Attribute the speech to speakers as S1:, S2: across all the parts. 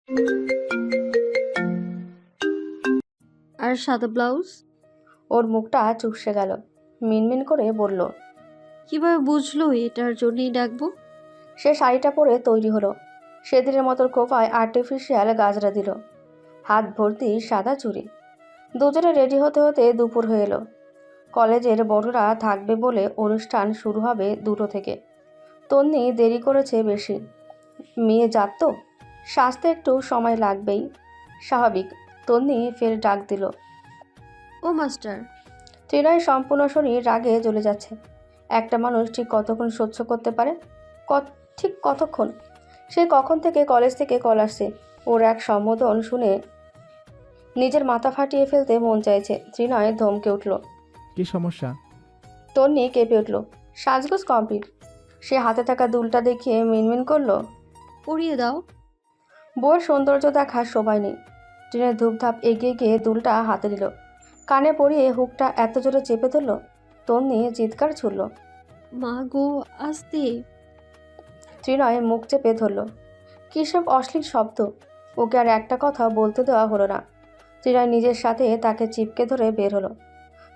S1: আর সাদা ব্লাউজ?
S2: ওর মুখটা চুপসে গেল। মিনমিন করে বলল,
S1: কিভাবে বুঝলো এটার জন্যই ডাকবো?
S2: সে শাড়িটা পরে তৈরি হলো। সেদিনের মতো খোপায় আর্টিফিশিয়াল গাজরা দিল, হাত ভর্তি সাদা চুড়ি। দুজনে রেডি হতে হতে দুপুর হয়ে এলো। কলেজের বড়রা থাকবে বলে অনুষ্ঠান শুরু হবে 2টো থেকে। তন্নি দেরি করেছে বেশি। মেয়ে জাত তো, সাজতে একটু সময় লাগবেই, স্বাভাবিক। তন্নি ফের ডাক দিল,
S1: ও মাস্টার।
S2: ত্রিনয় সম্পূর্ণ শরীর রাগে জ্বলে যাচ্ছে। একটা মানুষ ঠিক কতক্ষণ সহ্য করতে পারে? ঠিক কতক্ষণ? সে কখন থেকে কলেজ থেকে কল আসছে, ওর এক সম্বোধন শুনে নিজের মাথা ফাটিয়ে ফেলতে মন চাইছে। ত্রিনয় ধমকে উঠল।
S3: কি সমস্যা?
S2: তন্নি কেঁপে উঠল। সাজগোজ কমপ্লিট। সে হাতে থাকা দুলটা দেখিয়ে মিনমিন করলো,
S1: পরিয়ে দাও।
S2: বউয়ের সৌন্দর্য দেখা শোভায় নেই। ট্রেনের ধূপধাপ এগিয়ে গিয়ে দুলটা হাতে দিল, কানে পরিয়ে হুকটা এত জোরে চেপে ধরল, তন্নি চিৎকার ছুড়ল।
S1: মা গো, আস্তে।
S2: ত্রিনয় মুখ চেপে ধরল। কিসব অশ্লীল শব্দ! ওকে আর একটা কথা বলতে দেওয়া হলো না। ত্রিনয় নিজের সাথে তাকে চিপকে ধরে বের হলো।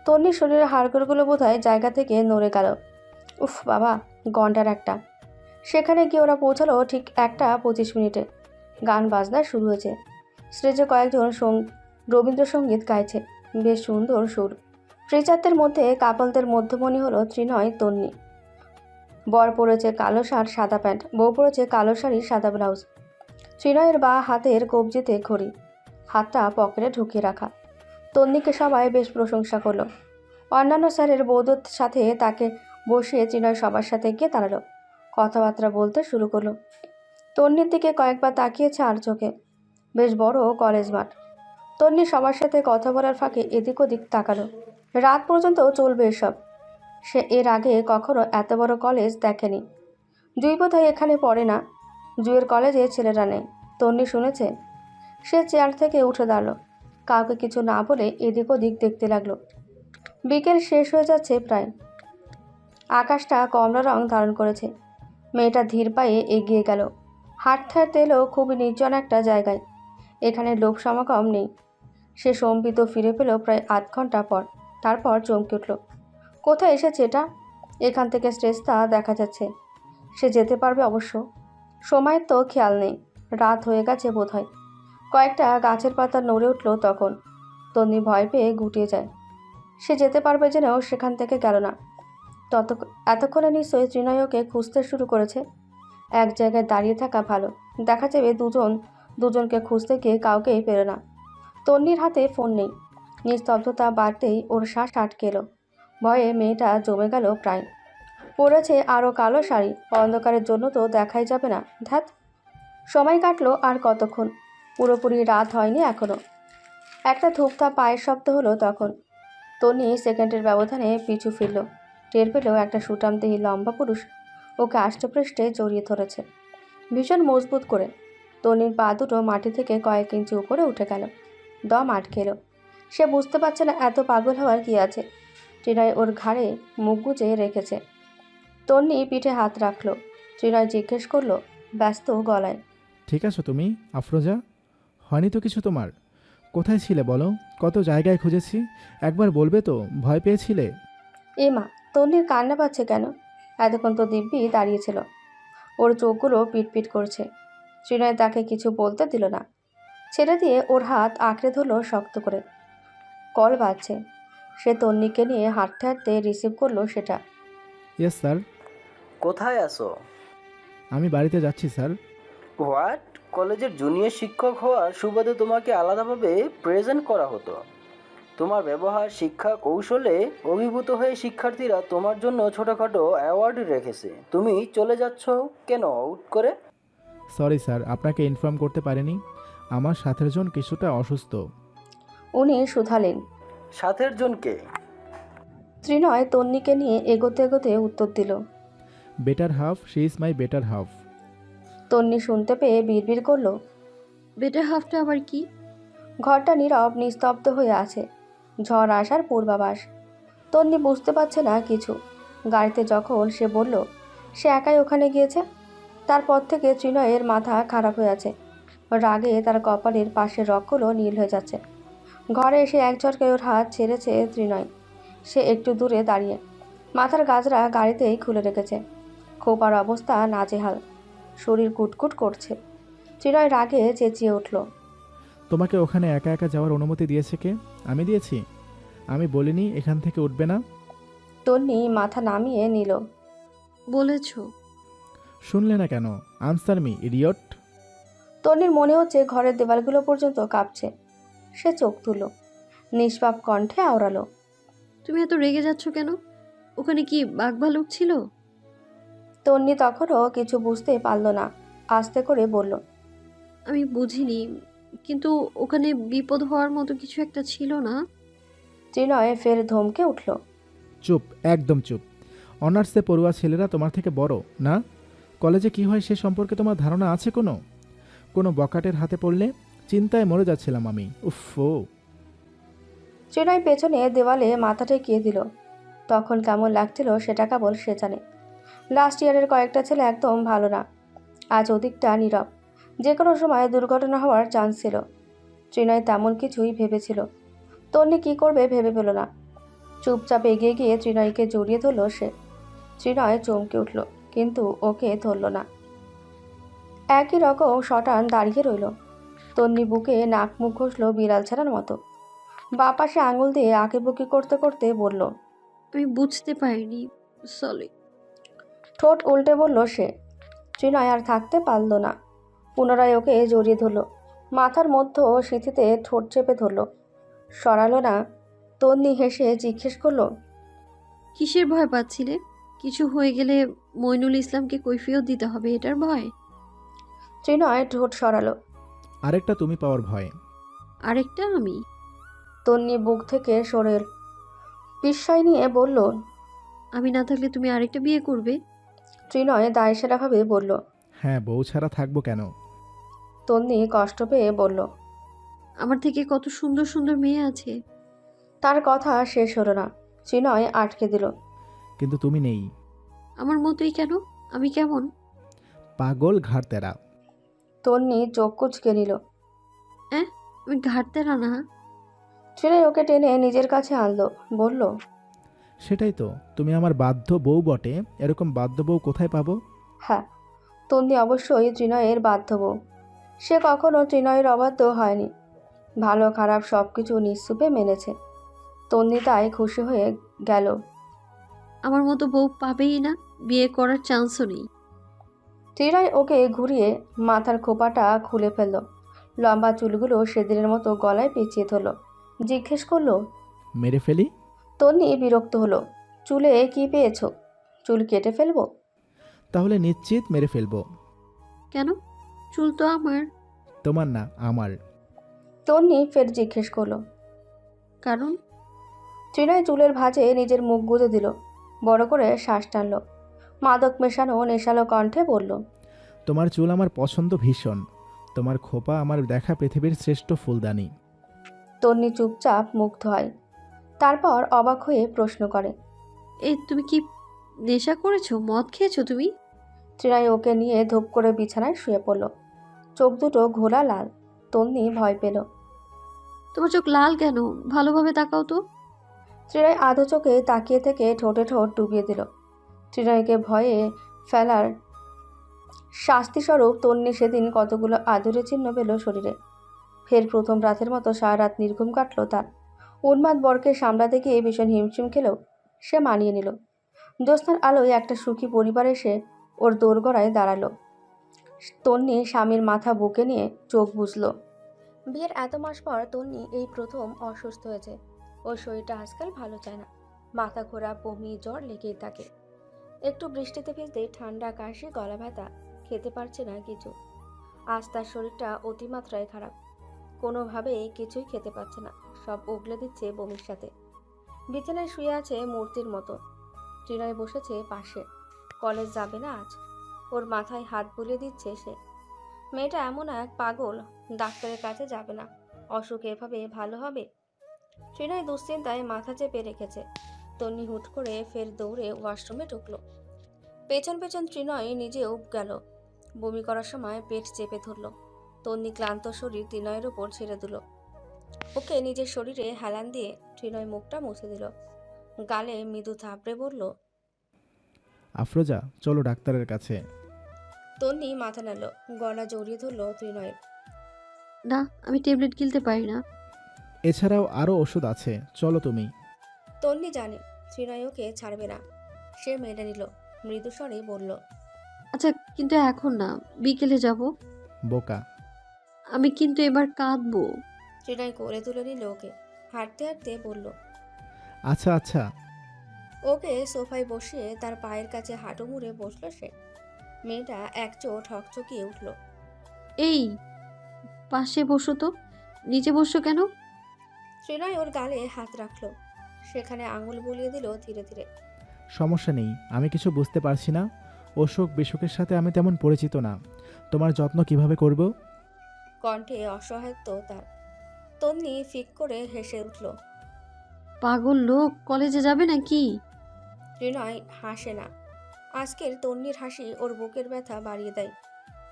S2: তন্নির শরীরের হাড়গোড়গুলো বোধহয় জায়গা থেকে নড়ে গেল। উফ বাবা, ঘন্টার একটা। সেখানে গিয়ে ওরা পৌঁছালো ঠিক 1:25। গান বাজনা শুরু হয়েছে। স্টেজে কয়েকজন রবীন্দ্রসঙ্গীত গাইছে, বেশ সুন্দর সুর। ফ্রিচারদের মধ্যে কাপলদের মধ্যমণি হলো ত্রিনয় তন্নি। বর পরেছে কালো শার্ট সাদা প্যান্ট, বউ পরেছে কালো শাড়ি সাদা ব্লাউজ। ত্রিনয়ের বা হাতের কবজিতে ঘড়ি, হাতটা পকেটে ঢুকিয়ে রাখা। তন্নিকে সবাই বেশ প্রশংসা করলো। অন্যান্য স্যারের বৌদ্ধর সাথে তাকে বসিয়ে ত্রিনয় সবার সাথে গিয়ে দাঁড়ালো, কথাবার্তা বলতে শুরু করলো। তন্নির দিকে কয়েকবার তাকিয়েছে আর চোখে। বেশ বড় কলেজ মাঠ। তন্নি সবার সাথে কথা বলার ফাঁকে এদিক ওদিক তাকালো। রাত পর্যন্ত চলবে এসব। সে এর আগে কখনো এত বড় কলেজ দেখেনি। জুই বোধহয় এখানে পড়ে না, জুয়ের কলেজে ছেলেরা নেই। তন্নি শুনেছে। সে চেয়ার থেকে উঠে দাঁড়ালো, কাউকে কিছু না বলে এদিক ওদিক দেখতে লাগলো। বিকেল শেষ হয়ে যাচ্ছে প্রায়। আকাশটা কমলা রং ধারণ করেছে। মেয়েটা ধীর পায়ে এগিয়ে গেল। হাঁটতে হাঁটতে এলো খুবই নির্জন একটা জায়গায়। এখানে লোক সমাগম নেই। সে সম্বিত ফিরে পেল প্রায় আধ ঘন্টা পর। তারপর চমকে উঠল। কোথায় এসেছে এটা? এখান থেকে স্টেজটা দেখা যাচ্ছে। সে যেতে পারবে অবশ্য। সময়ের তো খেয়াল নেই, রাত হয়ে গেছে বোধহয়। কয়েকটা গাছের পাতা নড়ে উঠল তখন। তন্নি ভয় পেয়ে গুটিয়ে যায়। সে যেতে পারবে জেনেও সেখান থেকে গেল না। এতক্ষণে নিশ্চয়ই ত্রিনয়কে খুঁজতে শুরু করেছে। এক জায়গায় দাঁড়িয়ে থাকা ভালো, দেখা যাবে দুজনকে খুঁজতে গিয়ে কাউকেই পেল না। তন্নির হাতে ফোন নেই। নিস্তব্ধতা বাড়তেই ওর শ্বাস আটকে এলো। ভয়ে মেয়েটা জমে গেল প্রায়। পরেছে আরও কালো শাড়ি, অন্ধকারের জন্য তো দেখাই যাবে না। ধ্যাত, সময় কাটলো আর কতক্ষণ, পুরোপুরি রাত হয়নি এখনো। একটা ধূপধাপ পায়ের শব্দ হলো তখন। তন্নি সেকেন্ডের ব্যবধানে পিছু ফিরল। টের পেল একটা সুঠামদেহী লম্বা পুরুষ ওকে আষ্টপৃষ্ঠে জড়িয়ে ধরেছে, ভীষণ মজবুত করে। তন্নির পা দুটো মাটি থেকে কয়েক ইঞ্চি উপরে উঠে গেল। দম আটকে এলো। সে বুঝতে পারছে না এত পাগল হওয়ার কি আছে। ত্রিনয় ওর ঘাড়ে মুখ গুজে রেখেছে। তন্নি পিঠে হাত রাখল। ত্রিনয় জিজ্ঞেস করলো ব্যস্ত গলায়,
S3: ঠিক আছো তুমি আফরোজা? হয়নি তো কিছু তোমার? কোথায় ছিলে বলো? কত জায়গায় খুঁজেছি, একবার বলবে তো? ভয় পেয়েছিলে?
S2: এ মা, তন্নির কান্না পাচ্ছে কেন? এতক্ষণ তো দিব্যি দাঁড়িয়েছিল। ওর চোখগুলো পিটপিট করছে। ত্রিনয় তাকে কিছু বলতে দিল না। ছেড়ে দিয়ে ওর হাত আঁকড়ে ধরল শক্ত করে। কল বাজছে। সে তন্নিকে নিয়ে হাঁটতে হাঁটতে রিসিভ করলো সেটা।
S3: Yes sir.
S4: কোথায় আছো?
S3: আমি বাড়িতে যাচ্ছি স্যার।
S4: হোয়াট? কলেজের জুনিয়র শিক্ষক হওয়ার সুবাদে তোমাকে আলাদাভাবে প্রেজেন্ট করা হতো। তোমার ব্যবহার শিক্ষা কৌশলে অভিভূত হয়ে শিক্ষার্থীরা তোমার জন্য ছোটোখাটো অ্যাওয়ার্ড রেখেছে, তুমি চলে যাচ্ছ কেন আউট করে?
S3: সরি স্যার, আপনাকে ইনফর্ম করতে পারিনি। আমার সাথের জন কিছুটা অসুস্থ।
S2: উনি শুধালেন।
S4: সাথের জনকে?
S2: ত্রিনয় তন্নিকে নিয়ে এগোতে এগোতে উত্তর দিল।
S3: Better half, she is my better half.
S2: Tonni শুনতে পেয়ে বিড়বিড় করল।
S1: বেটার হাফটা আবার কি?
S2: ঘরটা নীরব নিস্তব্ধ হয়ে আছে। ঝড় আসার পূর্বাভাস। তন্নি বুঝতে পারছে না কিছু। গাড়িতে যখন সে বলল সে একাই ওখানে গিয়েছে, তারপর থেকে ত্রিনয়ের মাথা খারাপ হয়ে আছে। রাগে তার কপালের পাশের রগগুলো নীল হয়ে যাচ্ছে। ঘরে এসে এক ঝটকায় ওর হাত ছেড়েছে ত্রিনয়। সে একটু দূরে দাঁড়িয়ে মাথার গাজরা গাড়িতেই খুলে রেখেছে। খোপার অবস্থা নাজেহাল, শরীর কুটকুট করছে। ত্রিনয় রাগে চেঁচিয়ে উঠল।
S3: তোমাকে ওখানে একা একা যাওয়ার অনুমতি দিয়েছে কে? আমি দিয়েছি? আমি বলিনি এখান থেকে উঠবে না?
S2: তন্নি মাথা নামিয়ে নিল।
S1: বলেছো।
S3: শুনলে না কেন? Answer me, idiot.
S2: তন্নির মনে হচ্ছে ঘরের দেওয়ালগুলো পর্যন্ত কাঁপছে। সে চোখ তুলল, নিষ্পাপ কণ্ঠে আওড়ালো।
S1: তুমি এত রেগে যাচ্ছ কেন? ওখানে কি বাঘ ভালুক ছিল?
S2: তন্নি তখনও কিছু বুঝতে পারল না। আস্তে করে বলল।
S1: আমি বুঝিনি, কিন্তু ওখানে বিপদ হওয়ার মতো কিছু একটা ছিল না?
S2: ত্রিনয় ফের ধমকে উঠল।
S3: চুপ, একদম চুপ। অনার্সে পড়ুয়া ছেলেরা তোমার থেকে বড় না? কলেজে কি হয় সে সম্পর্কে তোমার ধারণা আছে কোনো? কোনো বকাটের হাতে পড়লে চিন্তায় মরে যাচ্ছিলাম আমি। উফো।
S2: ত্রিনয় পেছনে দেওয়ালে মাথা ঠেকিয়ে দিল। তখন কেমন লাগছিল সেটা কেবল সে জানে। লাস্ট ইয়ারের কয়েকটা ছেলে একদম ভালো না, আজ ওদিকটা নীরব। যে কোনো সময় দুর্ঘটনা হওয়ার চান্স ছিল। ত্রিনয় তেমন কিছুই ভেবেছিল। তন্নি কী করবে ভেবে পেল না। চুপচাপ এগিয়ে গিয়ে ত্রিনয়কে জড়িয়ে ধরল সে। ত্রিনয় চমকে উঠল, কিন্তু ওকে ধরল না। একই রকম শটান দাঁড়িয়ে রইল। তন্নি বুকে নাক মুখ ঘষল বিড়াল ছাড়ার মতো। বাঁ পাশে আঙুল দিয়ে আঁকিবুকি করতে করতে বলল।
S1: আমি বুঝতে পারিনি, সরি।
S2: ঠোঁট উল্টে বলল সে। ত্রিনয় আর থাকতে পারল না, পুনরায় ওকে জড়িয়ে ধরল। মাথার মধ্য সিঁথিতে ঠোঁট চেপে ধরল, সরালো না। তন্নি হেসে জিজ্ঞেস করলো।
S1: কিসের ভয় পাচ্ছিলে? কিছু হয়ে গেলে মইনুল ইসলামকে কৈফিয়ত দিতে হবে, এটার ভয়?
S2: ত্রিনয় ঠোঁট সরালো।
S3: আরেকটা তুমি পাওয়ার ভয়।
S1: আরেকটা আমি?
S2: তন্নি বুক থেকে সরে বিস্ময় নিয়ে বলল।
S1: আমি না থাকলে তুমি আরেকটা বিয়ে করবে?
S2: ত্রিনয় দায়সারাভাবে বলল।
S3: হ্যাঁ, বউ ছাড়া থাকবো কেন?
S2: তন্নি কষ্ট পেয়ে বলল।
S1: আমার থেকে কত সুন্দর সুন্দর মেয়ে আছে।
S2: তার কথা শেষ হলো না। ত্রিনয় আটকে দিল।
S3: কিন্তু তুমি নেই।
S1: আমার মতোই কেন? আমি কেমন?
S3: পাগল ঘাড় তেরা।
S2: তন্নি চোখ কুচকে নিল।
S1: আমি ঘাটতেরা না।
S2: ত্রিনয় ওকে টেনে নিজের কাছে আনলো, বলল।
S3: সেটাই তো, তুমি আমার বাধ্য বউ বটে। এরকম বাধ্য বউ কোথায় পাবো?
S2: হ্যাঁ, তন্নি অবশ্যই ত্রিনয়ের বাধ্য বউ। সে কখনো ত্রিনয়ের অবাধ্য হয়নি। ভালো খারাপ সব কিছু নিঃস্তুপে মেনেছে। তন্নি তাই খুশি হয়ে গেল।
S1: আমার মতো বউ পাবেই না, বিয়ে করার চান্সও নেই।
S2: ত্রিনয় ওকে ঘুরিয়ে মাথার খোপাটা খুলে ফেলল। লম্বা চুলগুলো সেদিনের মতো গলায় পেঁচিয়ে ধরল। জিজ্ঞেস করলো।
S3: মেরে ফেলি?
S2: তন্নি বিরক্ত হলো। চুলে কি পেয়েছো? চুল কেটে ফেলবো?
S3: তাহলে নিশ্চিত মেরে ফেলবো।
S1: কেন? চুল তো আমার।
S3: তোমার না, আমার।
S2: তন্নি ফের জিজ্ঞেস করলো।
S1: কারণ?
S2: ত্রিনয় চুলের ভাঁজে নিজের মুখ গুঁজে দিল, বড় করে শ্বাস টানল। মাদক মেশানো নেশালো কণ্ঠে বলল।
S3: তোমার চুল আমার পছন্দ ভীষণ। তোমার খোপা আমার দেখা পৃথিবীর শ্রেষ্ঠ ফুলদানি।
S2: তন্নি চুপচাপ মুগ্ধ হয়। তারপর অবাক হয়ে প্রশ্ন করে।
S1: এই তুমি কি নেশা করেছো? মদ খেয়েছো তুমি?
S2: ত্রিনয় ওকে নিয়ে ধূপ করে বিছানায় শুয়ে পড়ল। চোখ দুটো ঘোলা লাল। তন্নি ভয় পেল।
S1: তোমার চোখ লাল কেন? ভালোভাবে তাকাও তো।
S2: ত্রিনয় আধো চোখে তাকিয়ে থেকে ঠোঁটে ঠোঁট ডুবিয়ে দিল। ত্রিনয়কে ভয়ে ফেলার শাস্তিস্বরূপ তন্নি সেদিন কতগুলো আদুরে চিহ্ন পেল শরীরে। ফের প্রথম রাতের মতো সারা রাত নির্ঘুম কাটল তার। উন্মাদ বরকে সামলাতে গিয়ে ভীষণ হিমশিম খেলেও সে মানিয়ে নিল। জ্যোৎস্নার আলোয় একটা সুখী পরিবার এসে ওর দোরগোড়ায় দাঁড়ালো। তন্নি স্বামীর মাথা বুকে নিয়ে চোখ বুঝল। বিয়ের এত মাস পর তন্নি এই প্রথম অসুস্থ হয়েছে। ওর শরীরটা আজকাল ভালো চায় না। মাথা ঘোরা, বমি, জ্বর লেগেই থাকে। একটু বৃষ্টিতে ভিজতেই ঠান্ডা, কাশি, গলা ব্যথা, খেতে পারছে না কিছু। আজ তার শরীরটা অতিমাত্রায় খারাপ। কোনোভাবেই কিছুই খেতে পারছে না, সব উগলে দিচ্ছে বমির সাথে। বিছানায় শুয়ে আছে মূর্তির মতো। ত্রিনয় বসেছে পাশে। কলেজ যাবে না আজ। ওর মাথায় হাত বুলিয়ে দিচ্ছে সে। মেয়েটা এমন এক পাগল, ডাক্তারের কাছে যাবে না। অসুখ এভাবে ভালো হবে? ত্রিনয় দুশ্চিন্তায় মাথা চেপে রেখেছে। তন্নি হুট করে ফের দৌড়ে ওয়াশরুমে ঢুকলো। পেছন পেছন ত্রিনয় নিজেও গেল। বমি করার সময় পেট চেপে ধরল। তন্নি ক্লান্ত শরীর ত্রিনয়ের ওপর ছেড়ে দিল। ওকে নিজের শরীরে হেলান দিয়ে ত্রিনয় মুখটা মুছে দিল। গালে মৃদু থাপড়ে বলল।
S3: আফরোজা, চলো ডাক্তারের কাছে।
S2: তন্নি মাথা নাড়ল, গলা জড়িয়ে ধরল ত্রিনয়ের।
S1: না, আমি ট্যাবলেট গিলতে পারি না।
S3: এছাড়াও আরও ওষুধ আছে, চলো তুমি।
S2: তন্নি জানে ত্রিনয় ওকে ছাড়বে না। সে মেনে নিল, মৃদু স্বরে বলল।
S1: আচ্ছা, কিন্তু এখন না, বিকেলে যাব।
S3: বোকা।
S1: আমি কিন্তু এবার কাঁদবো।
S2: ত্রিনয় কোলে তুলে নিল ওকে, হাঁটতে হাঁটতে বলল।
S3: আচ্ছা আচ্ছা।
S2: ওকে সোফায় বসিয়ে তার পায়ের কাছে হাঁটু মুড়ে বসলো সে। মেয়েটা এক চোট হকচকিয়ে উঠল।
S1: এই, পাশে বসো তো। নিচে বসো কেন?
S2: ত্রিনয় ওর গালে হাত রাখলো, সেখানে আঙুল বুলিয়ে দিল ধীরে ধীরে।
S3: সমস্যা নেই, আমি কিছু বুঝতে পারছি না। অসুখ বিসুখের সাথে আমি তেমন পরিচিত না। তোমার যত্ন কিভাবে করব?
S2: কণ্ঠে অসহায়ত্ব তার। তন্নি ফিক করে হেসে উঠল।
S1: পাগল লোক, কলেজে যাবে নাকি?
S2: ত্রিনয় হাসে না। আজকের তন্নির হাসি ওর বুকের ব্যথা বাড়িয়ে দেয়।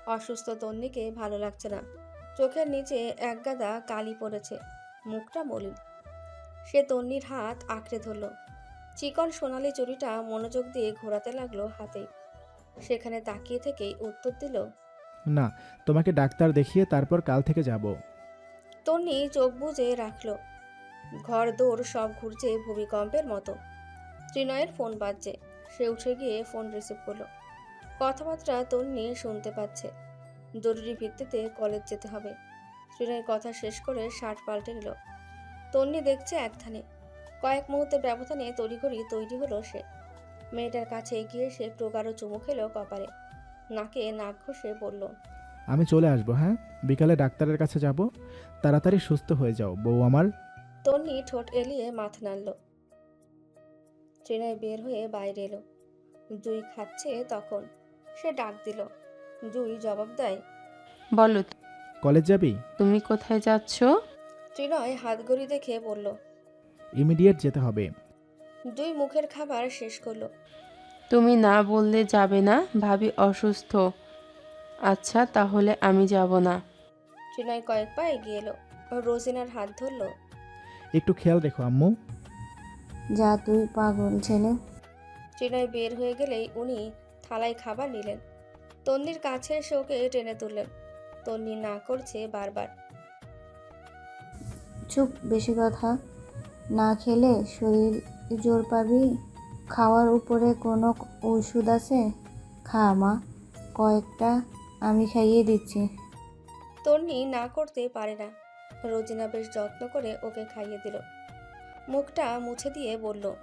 S2: অসুস্থ তন্নিকে ভালো লাগছে না। চোখের নিচে একগাদা কালি পড়েছে, মুখটা মলিন। সে তন্নির হাত আঁকড়ে ধরল। চিকন সোনালি চুড়িটা মনোযোগ দিয়ে ঘোরাতে লাগলো হাতে। সেখানে তাকিয়ে থেকেই উত্তর দিল।
S3: না, তোমাকে ডাক্তার দেখিয়ে তারপর কাল থেকে যাব।
S2: তন্নি চোখ বুজে রাখলো। ঘর দৌড় সব ঘুরছে ভূমিকম্পের মতো। ত্রিনয়ের ফোন বাজছে। সে উঠে গিয়ে ফোন রিসিভ করলো। কথাবার্তা তন্নি শুনতে পাচ্ছে। জরুরি ভিত্তিতে কলেজ যেতে হবে। ত্রিনয় কথা শেষ করে শার্ট পাল্টে নিল। তন্নি দেখছে একধানে। কয়েক মুহূর্তের ব্যবধানে তড়িঘড়ি তৈরি হলো সে। মেয়েটার কাছে এগিয়ে সে প্রগাঢ় চুমু খেলো কপালে। নাকে নাক ঘষে বলল।
S3: আমি চলে আসবো, হ্যাঁ? বিকালে ডাক্তারের কাছে যাব। তাড়াতাড়ি সুস্থ হয়ে যাও বউ আমার।
S2: তন্নি ঠোঁট এলিয়ে মাথা নাড়ল। ত্রিনয় বের হয়ে বাইরে এলো। জুই খাচ্ছে তখন। সে ডাক দিল। জুই জবাব দেয়।
S5: বলো,
S3: কলেজ যাবি?
S5: তুমি কোথায় যাচ্ছ?
S2: ত্রিনয় হাতঘড়ি দেখে বলল।
S3: ইমিডিয়েট যেতে হবে।
S2: জুই মুখের খাবার শেষ করলো।
S5: তুমি না বললে যাবে না, ভাবি অসুস্থ। আচ্ছা, তাহলে আমি যাব না।
S2: ত্রিনয় কয়েক পা এগিয়ে এলো। রোজিনার হাত ধরল।
S3: একটু খেয়াল রেখো আম্মু।
S6: যা তুই পাগল ছেলে।
S2: ত্রিনয় বের হয়ে গেলেই উনি থালায় খাবার নিলেন। তন্নির কাছে এসে ওকে টেনে তুললেন। তন্নি না করছে বারবার।
S6: চুপ, বেশি কথা না খেলে শরীর জোর পাবি। খাওয়ার উপরে কোনো ওষুধ আছে? খা মা, কয়েকটা আমি খাইয়ে দিচ্ছি।
S2: তন্নি না করতে পারে না। রোজিনা বেশ যত্ন করে ওকে খাইয়ে দিল। মুখটা মুছে দিয়ে বলল।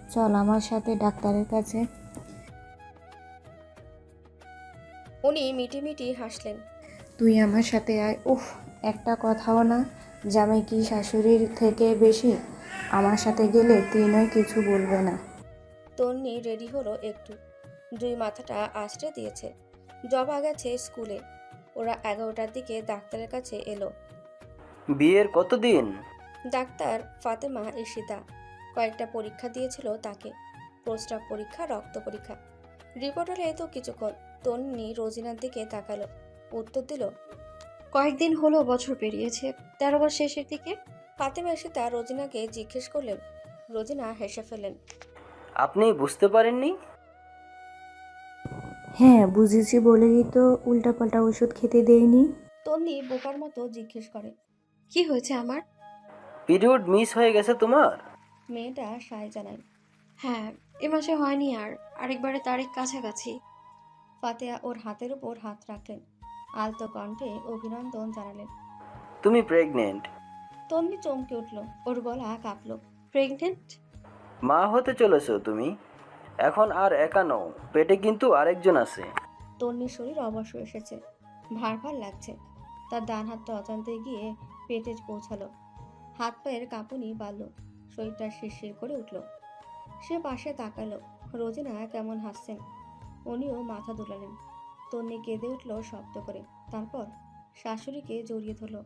S6: চল আমার সাথে ডাক্তারের কাছে।
S2: উনি মিটিমিটি হাসলেন।
S6: তুই আমার সাথে আয়। উফ, একটা কথাও না। জামাই কি শাশুড়ির থেকে বেশি? আমার সাথে গেলে ত্রিনয় কিছু বলবে না।
S2: তন্নি রেডি হলো একটু। দুই মাথাটা আঁচড়ে দিয়েছে। জবা গেছে স্কুলে। ওরা 11টার দিকে ডাক্তারের কাছে এলো।
S4: বিয়ের কতদিন?
S2: ডাক্তার ফাতেমা ইশিতা কয়েকটা পরীক্ষা দিয়েছিল তাকে। প্রস্রাব পরীক্ষা, রক্ত পরীক্ষা। রিপোর্ট হলে তো কিছুক্ষণ। তন্নি রোজিনার দিকে তাকালো, উত্তর দিল।
S1: কয়েকদিন হলো, বছর পেরিয়েছে, 13 মাস শেষের দিকে।
S2: ফাতেমা ইশিতা রোজিনাকে জিজ্ঞেস করলেন। রোজিনা হেসে ফেলেন।
S4: আপনি বুঝতে পারেননি?
S6: হ্যাঁ বুঝেছি বলেই তো উল্টাপাল্টা ওষুধ খেতে দেয়নি।
S2: তন্নি বোকার মতো জিজ্ঞেস করে।
S1: কি হয়েছে আমার?
S4: পিরিয়ড মিস হয়ে গেছে তোমার?
S2: মেয়েটা সায় জানায়।
S1: হ্যাঁ, এ মাসে হয়নি, আর আরেকবারে তারিখ কাছাকাছি।
S2: ফাতেহা ওর হাতের উপর হাত রাখলেন। আলতো কণ্ঠে অভিনন্দন জানালেন।
S4: তুমি প্রেগনেন্ট।
S2: তন্নি চমকে উঠল। ওর গলা কাঁপলো।
S1: প্রেগনেন্ট?
S4: মা হতে চলেছো তুমি। এখন আর একা নও, পেটে কিন্তু আরেকজন আছে।
S2: তন্নির শরীর অবশ এসেছে, ভার ভার লাগছে। তার ডান হাতটা অজান্তে গিয়ে পেটে পৌঁছালো। হাত পায়ের কাঁপুনি বাড়ল, শরীরটা শিরশির করে উঠল। সে পাশে তাকালো। রোজিনা কেমন হাসছেন। উনিও মাথা দুলালেন। তন্নি কেঁদে উঠল শব্দ করে। তারপর শাশুড়িকে জড়িয়ে ধরল।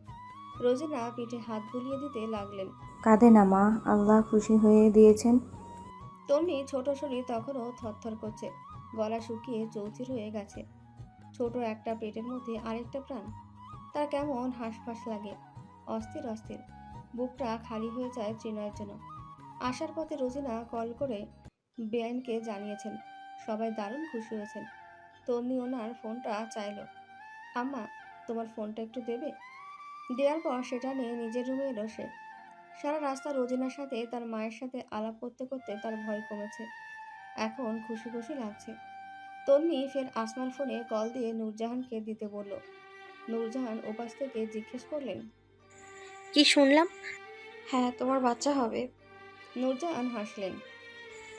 S2: রোজিনা পিঠে হাত বুলিয়ে দিতে লাগলেন।
S6: কাঁদে না মা, আল্লাহ খুশি হয়ে দিয়েছেন।
S2: তন্নি ছোট শরীর তখনও থরথর করছে, গলা শুকিয়ে চৌচির হয়ে গেছে। ছোট একটা পেটের মধ্যে আরেকটা প্রাণ। তার কেমন হাঁসফাঁস লাগে, অস্থির অস্থির। বুকটা খালি হয়ে যায় ত্রিনয়ের জন্য। আসার পথে রোজিনা কল করে বেআইনকে জানিয়েছেন সবাই দারুণ খুশি হয়েছেন। তন্নি ওনার ফোনটা চাইলো। আম্মা, তোমার ফোনটা একটু দেবে? দেওয়ার পর সেটা নিয়ে নিজের রুমে এলো সে। সারা রাস্তা রোজিনার সাথে তার মায়ের সাথে আলাপ করতে করতে তার ভয় কমেছে। এখন খুশি খুশি লাগছে। তন্নি ফের আসমার ফোনে কল দিয়ে নূরজাহানকে দিতে বলল। নূরজাহান ওপাশ থেকে জিজ্ঞেস করলেন,
S7: কি শুনলাম?
S1: হ্যাঁ, তোমার বাচ্চা হবে।
S2: নূরজাহান হাসলেন।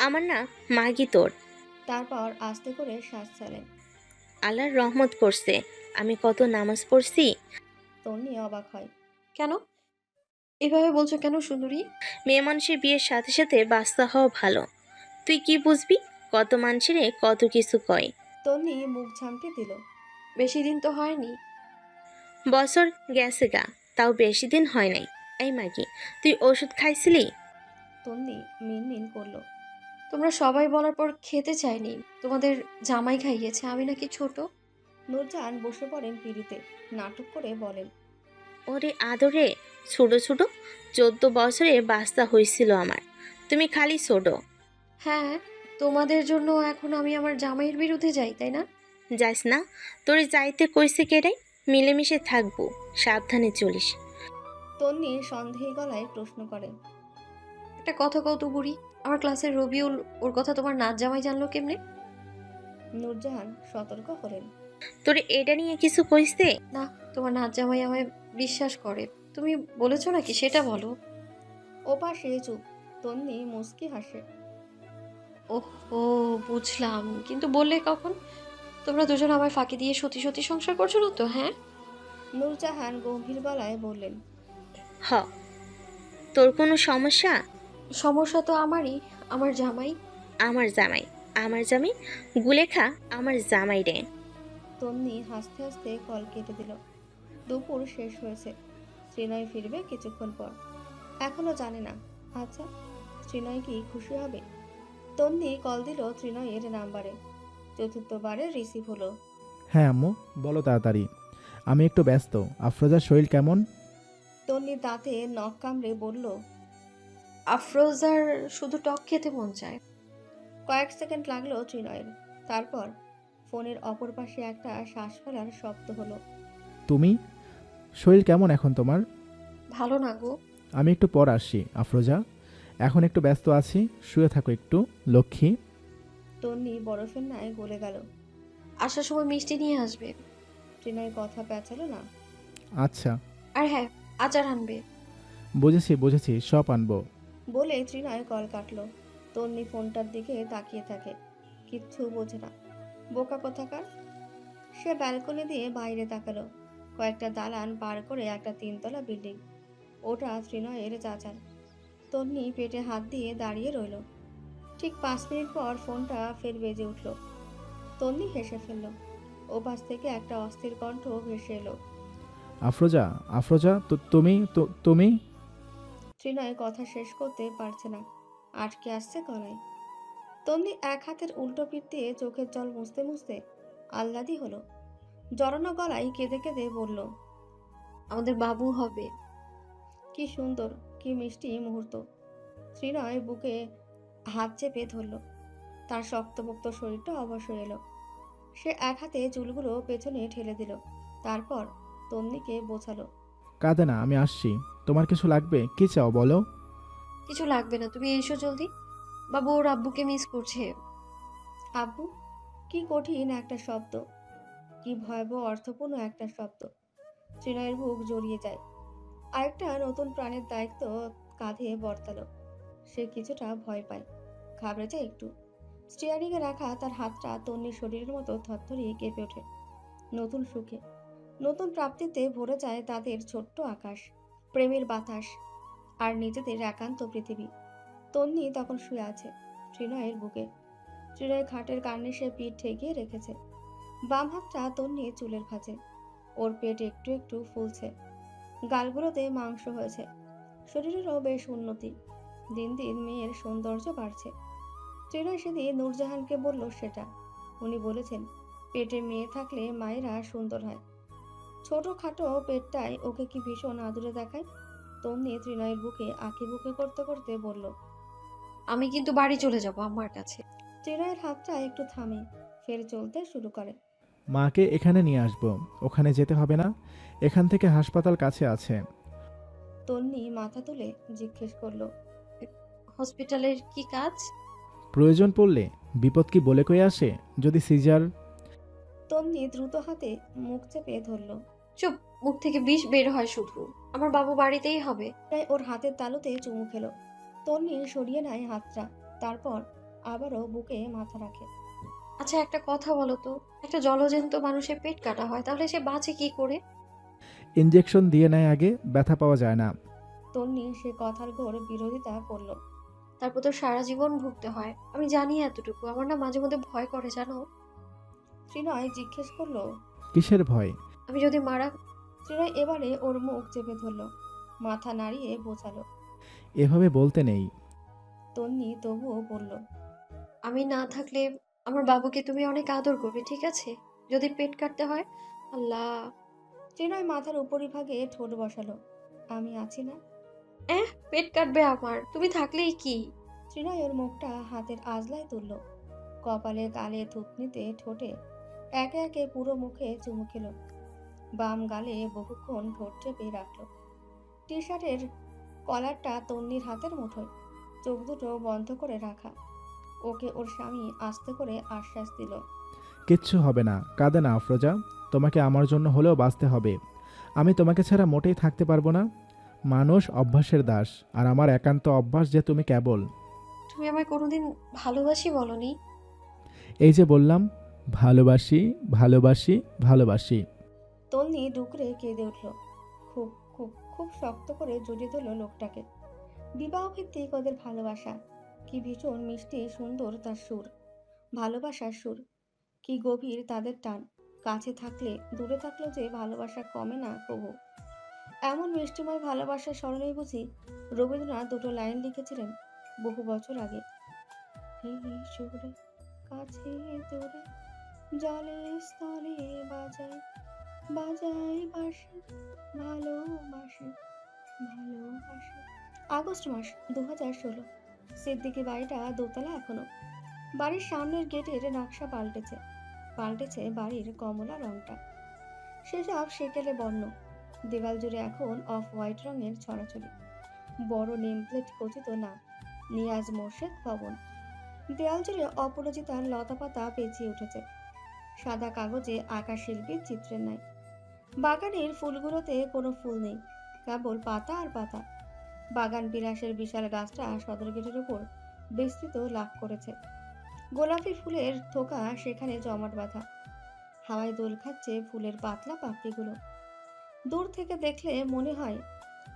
S7: আমার না মাগি তোর।
S2: তারপর আস্তে করে শ্বাস ছাড়লেন।
S7: আল্লাহর রহমত করছে, আমি কত নামাজ পড়ছি।
S2: তন্নি অবাক হয়।
S1: কেন এভাবে বলছো কেন সুন্দরী?
S7: মেয়ে মানুষের বিয়ের সাথে সাথে বাচ্চা হওয়া ভালো। তুই কি বুঝবি? কত মানুষেরে কত কিছু কয়।
S2: তন্নি মুখ ঝামটে দিল।
S1: বেশি দিন তো হয়নি।
S7: বছর গেছে গা, তাও বেশি দিন হয় নাই। এই মাগি, তুই ওষুধ খাইছিলি?
S2: তন্নি মিনমিন করল।
S1: তোমরা সবাই বলার পর খেতে চাইনি। তোমাদের জামাই খাইয়েছে, আমি নাকি ছোট।
S2: নূরজাহান বসে পড়েন পিড়িতে, নাটক করে বলেন,
S7: ওরে আদরে, ছোট ছোট 14 বছরে বাচ্চা হয়েছিল আমার। তুমি খালি ছোট।
S1: হ্যাঁ, তোমাদের জন্য এখন আমি আমার জামাইয়ের বিরুদ্ধে যাই, তাই না?
S7: যাস না, তোরে যাইতে কইছে কেডাই? মিলেমিশে থাকবো, সাবধানে চলিস।
S2: তন্নি সন্দেহী গলায় প্রশ্ন করে,
S1: একটা কথা কত বুড়ি, আমার ক্লাসের রবিউল, ওর কথা তোমার নাচ জামাই জানলো কেমনে?
S2: নূরজাহান সতর্ক হলেন।
S7: তোরে এটা নিয়ে কিছু কইছে?
S1: না, তোমার নাচ জামাই আমায় বিশ্বাস করে। তুমি বলেছো নাকি সেটা বলো।
S2: ওপাশে চুপ। তন্নি মুচকি হাসে।
S1: ওহ ও, বুঝলাম, কিন্তু বললে কখন? তোমরা দুজন আমায় ফাঁকি দিয়ে সত্যি সত্যি সংসার করছো না তো? হ্যাঁ।
S2: নূরজাহান গম্ভীর গলায় বললেন,
S7: হ, তোর কোনো সমস্যা?
S1: সমস্যা তো আমারই, আমার জামাই।
S7: আমার জামাই? আমার জামাই? গুলেখা আমার জামাই রে।
S2: তন্নি হাসতে হাসতে কল কেটে দিল। দুপুর শেষ হয়েছে। ত্রিনয় ফিরবে কিছুক্ষণ পর। এখনো জানে না। আচ্ছা, ত্রিনয় কি খুশি হবে? তন্নি কল দিল ত্রিনয়ের নাম্বারে। চতুর্থবারে রিসিভ হলো।
S3: হ্যাঁ আম্মু, বলো তাড়াতাড়ি। আমি একটু ব্যস্ত। আফরোজার শরীর কেমন?
S2: তন্নি দাঁতে নখ কামড়ে বলল।
S1: আফরোজার শুধু টক খেতে মন চায়।
S2: কয়েক সেকেন্ড লাগলো ত্রিনয়ের। তারপর ফোনের অপর পাশে একটা শ্বাস ফেলার শব্দ হলো।
S3: তুমি? শরীর কেমন এখন তোমার?
S1: ভালো না গো।
S3: আমি একটু পর আসি আফরোজা, এখন একটু ব্যস্ত আছি, শুয়ে থাকো একটু লক্ষ্মী।
S2: তন্নি বরফের ন্যায় গলে গেল।
S1: আসার সময় মিষ্টি নিয়ে আসবে।
S2: ত্রিনয় কথা পেঁচালো না।
S3: আচ্ছা,
S1: আর হ্যাঁ, আচার আনবে।
S3: বুঝেছি বুঝেছি, সব আনবো।
S2: বলে ত্রিনয় কল কাটলো। তন্নি ফোনটার দিকে তাকিয়ে থাকে, কিচ্ছু বোঝে না। বোকা কোথাকার। সে ব্যালকনি দিয়ে বাইরে তাকালো। কয়েকটা দালান পার করে একটা 3তলা বিল্ডিং। ওটা ত্রিনয়ের চাচার। তন্নি পেটে হাত দিয়ে দাঁড়িয়ে রইল। ঠিক 5 মিনিট পর ফোনটা ফের বেজে উঠল। তন্নি হেসে ফেলল। ওপাশ থেকে একটা অস্থির কণ্ঠ ভেসে এলো।
S3: আফরোজা, আফরোজা, তুমি?
S2: ত্রিনয় কথা শেষ করতে পারছে না, আটকে আসছে গলায়। তন্নি এক হাতের উল্টো পিঠ দিয়ে চোখের জল মুছতে মুছতে আহ্লাদি হলো। জড়ানো গলায় কেঁদে কেঁদে বলল,
S1: আমাদের বাবু হবে।
S2: কি সুন্দর, কি মিষ্টি মুহূর্ত। ত্রিনয় বুকে হাত চেপে ধরল। তার শক্তপোক্ত শরীরটা অবশ হয়ে এলো। সে এক হাতে চুলগুলো পেছনে ঠেলে দিল। তারপর তন্নিকে বোঝালো।
S3: কাঁদে না, আমি আসছি। তোমার কিছু লাগবে? কি চাও বলো?
S1: কিছু লাগবে না, তুমি এসো জলদি। বাবু ওর আব্বুকে মিস করছে।
S2: আব্বু? কি কঠিন একটা শব্দ, কি ভয়াবহ অর্থপূর্ণ একটা শব্দ। ত্রিনয়ের বুক জড়িয়ে যায়। আরেকটা নতুন প্রাণের দায়িত্ব কাঁধে বর্তালো। সে কিছুটা ভয় পায়, ঘাবড়ে যায় একটু। স্টিয়ারিংয়ে রাখা তার হাতটা তন্নির শরীরের মতো থরথরিয়ে কেঁপে ওঠে। নতুন সুখে, নতুন প্রাপ্তিতে ভরে যায় তাদের ছোট্ট আকাশ, প্রেমের বাতাস আর নিজেদের একান্ত পৃথিবী। তন্নি তখন শুয়ে আছে ত্রিনয়ের বুকে। ত্রিনয় খাটের কানে সে পিঠ ঠেকিয়ে রেখেছে। বাম হাতটা তন্নি চুলের ভাঁজে। ওর পেট একটু একটু ফুলছে, গালগুলোতে মাংস হয়েছে। শরীরেরও বেশ উন্নতি। দিন দিন মেয়ের সৌন্দর্য বাড়ছে। ত্রিনয় সেদিন নূরজাহানকে বলল সেটা। উনি বলেছেন পেটে মেয়ে থাকলে মায়েরা সুন্দর হয়। ছোটোখাটো পেটটাই ওকে কি ভীষণ আদুরে দেখায়। তন্নি ত্রিনয়ের বুকে বুকে করতে করতে বলল।
S1: আমি কিন্তু বাড়ি চলে যাব আমার কাছে।
S2: ত্রিনয়ের হাতটা একটু থামে, ফের চলতে শুরু করে।
S3: মাকে এখানে নিয়ে আসবো। ওখানে যেতে হবে না, এখান থেকে হাসপাতাল কাছে আছে।
S2: তন্নি মাথা তুলে জিজ্ঞেস করলো।
S1: হসপিটালের কি কাজ?
S3: প্রয়োজন পড়লে বিপদ কি বলে কয়ে আসে? যদি সিজার।
S2: তন্নি দ্রুত হাতে মুখ চেপে ধরল।
S1: চুপ, মুখ থেকে বিষ বের হয় শুধু। আমার বাবু বাড়িতেই হবে।
S2: তাই ওর হাতের তালুতে চুমু খেলো। তন্নি সরিয়ে নেয় হাতটা, তারপর আবারও বুকে মাথা রাখে।
S1: আচ্ছা একটা কথা বলো তো, একটা জলজন্ত মানুষের পেট কাটা হয় তাহলে সে বাঁচে কি করে?
S3: ইঞ্জেকশন দিয়ে নেয় আগে, ব্যথা পাওয়া যায় না।
S2: তন্নি সে কথার ঘোর বিরোধিতা করলো।
S1: তারপর তো সারা জীবন ভুগতে হয়। আমি জানি এতটুকু। আমার না মাঝে মধ্যে ভয় করে জানো।
S2: ত্রিনয় জিজ্ঞেস করলো।
S3: কিসের ভয়?
S1: আমি যদি মারা।
S2: ত্রিনয় এবারে ওর মুখ চেপে ধরলো, মাথা নাড়িয়ে বোঝালো।
S3: এভাবে বলতে নেই।
S2: তন্নি তবুও বলল।
S1: আমি না থাকলে আমার বাবুকে তুমি অনেক আদর করবে, ঠিক আছে? যদি পেট কাটতে হয়। আল্লাহ।
S2: ত্রিনয় মাথার উপরিভাগে ঠোঁট বসালো। আমি আছি না?
S1: পেট কাটবে আমার, তুমি থাকলেই কি?
S2: ত্রিনয় ওর মুখটা হাতের আজলায় তুলল, কপালে গালে থুতনিতে ঠোঁটে একে একে পুরো মুখে চুমু খেলো। বাম গালে বহুক্ষণ ঠোঁট চেপে রাখলো। টি শার্টের কলারটা তন্নির হাতের মুঠোয়, চোখ দুটো বন্ধ করে রাখা। ওকে ওর স্বামী আস্তে করে আশ্বাস দিল।
S3: কিচ্ছু হবে না, কাঁদে না আফরোজা। তোমাকে আমার জন্য হলেও বাঁচতে হবে। আমি তোমাকে ছাড়া মোটেই থাকতে পারবো না। মানুষ অভ্যাসের দাস, আর আমার একান্ত অভ্যাস যে তুমি কেবল।
S1: তুমি আমায় কোনোদিন ভালোবাসি বলনি।
S3: এই যে বললাম, ভালোবাসি ভালোবাসি ভালোবাসি।
S2: তন্নি ডুকরে কেঁদে উঠল। খুব খুব খুব শক্ত করে জড়িয়ে ধরল লোকটাকে। বিবাহ ভিত্তিক ওদের ভালোবাসা, কি ভীষণ মিষ্টি সুন্দর তার সুর। ভালোবাসার সুর, কি গভীর তাদের টান। কাছে থাকলে দূরে থাকলেও যে ভালোবাসা কমে না কবু। এমন মিষ্টিময় ভালোবাসার স্মরণেই বুঝি রবীন্দ্রনাথ দুটো লাইন লিখেছিলেন বহু বছর আগে। এই সুরে কাছে দূরে জলে স্থলে বাজাই বাজাই বাঁশি ভালোবাসি ভালোবাসি। আগস্ট মাস 2016। সিদ্দিকি বাড়িটা দোতলা এখনো। বাড়ির সামনের গেটের নকশা পাল্টেছে বাড়ির কমলা রংটা। সেসব সেকেলে বর্ণ। দেওয়াল জুড়ে এখন অফ হোয়াইট রঙের ছড়াছড়ি। বড় নেম প্লেট খচিত নাম নিয়াজ মোর্শেদ ভবন। দেয়াল জুড়ে অপরাজিতার লতাপাতা পেঁচিয়ে উঠেছে সাদা কাগজে আঁকা শিল্পীর চিত্রের ন্যায়। বাগানের ফুলগুলোতে কোনো ফুল নেই, কেবল পাতা আর পাতা। বাগান বিলাসের বিশাল গাছটা সদর গেটের উপর বিস্তৃত লাভ করেছে। গোলাপি ফুলের থোকা সেখানে জমাট বাঁধা। হাওয়ায় দোল খাচ্ছে ফুলের পাতলা পাপড়িগুলো। দূর থেকে দেখলে মনে হয়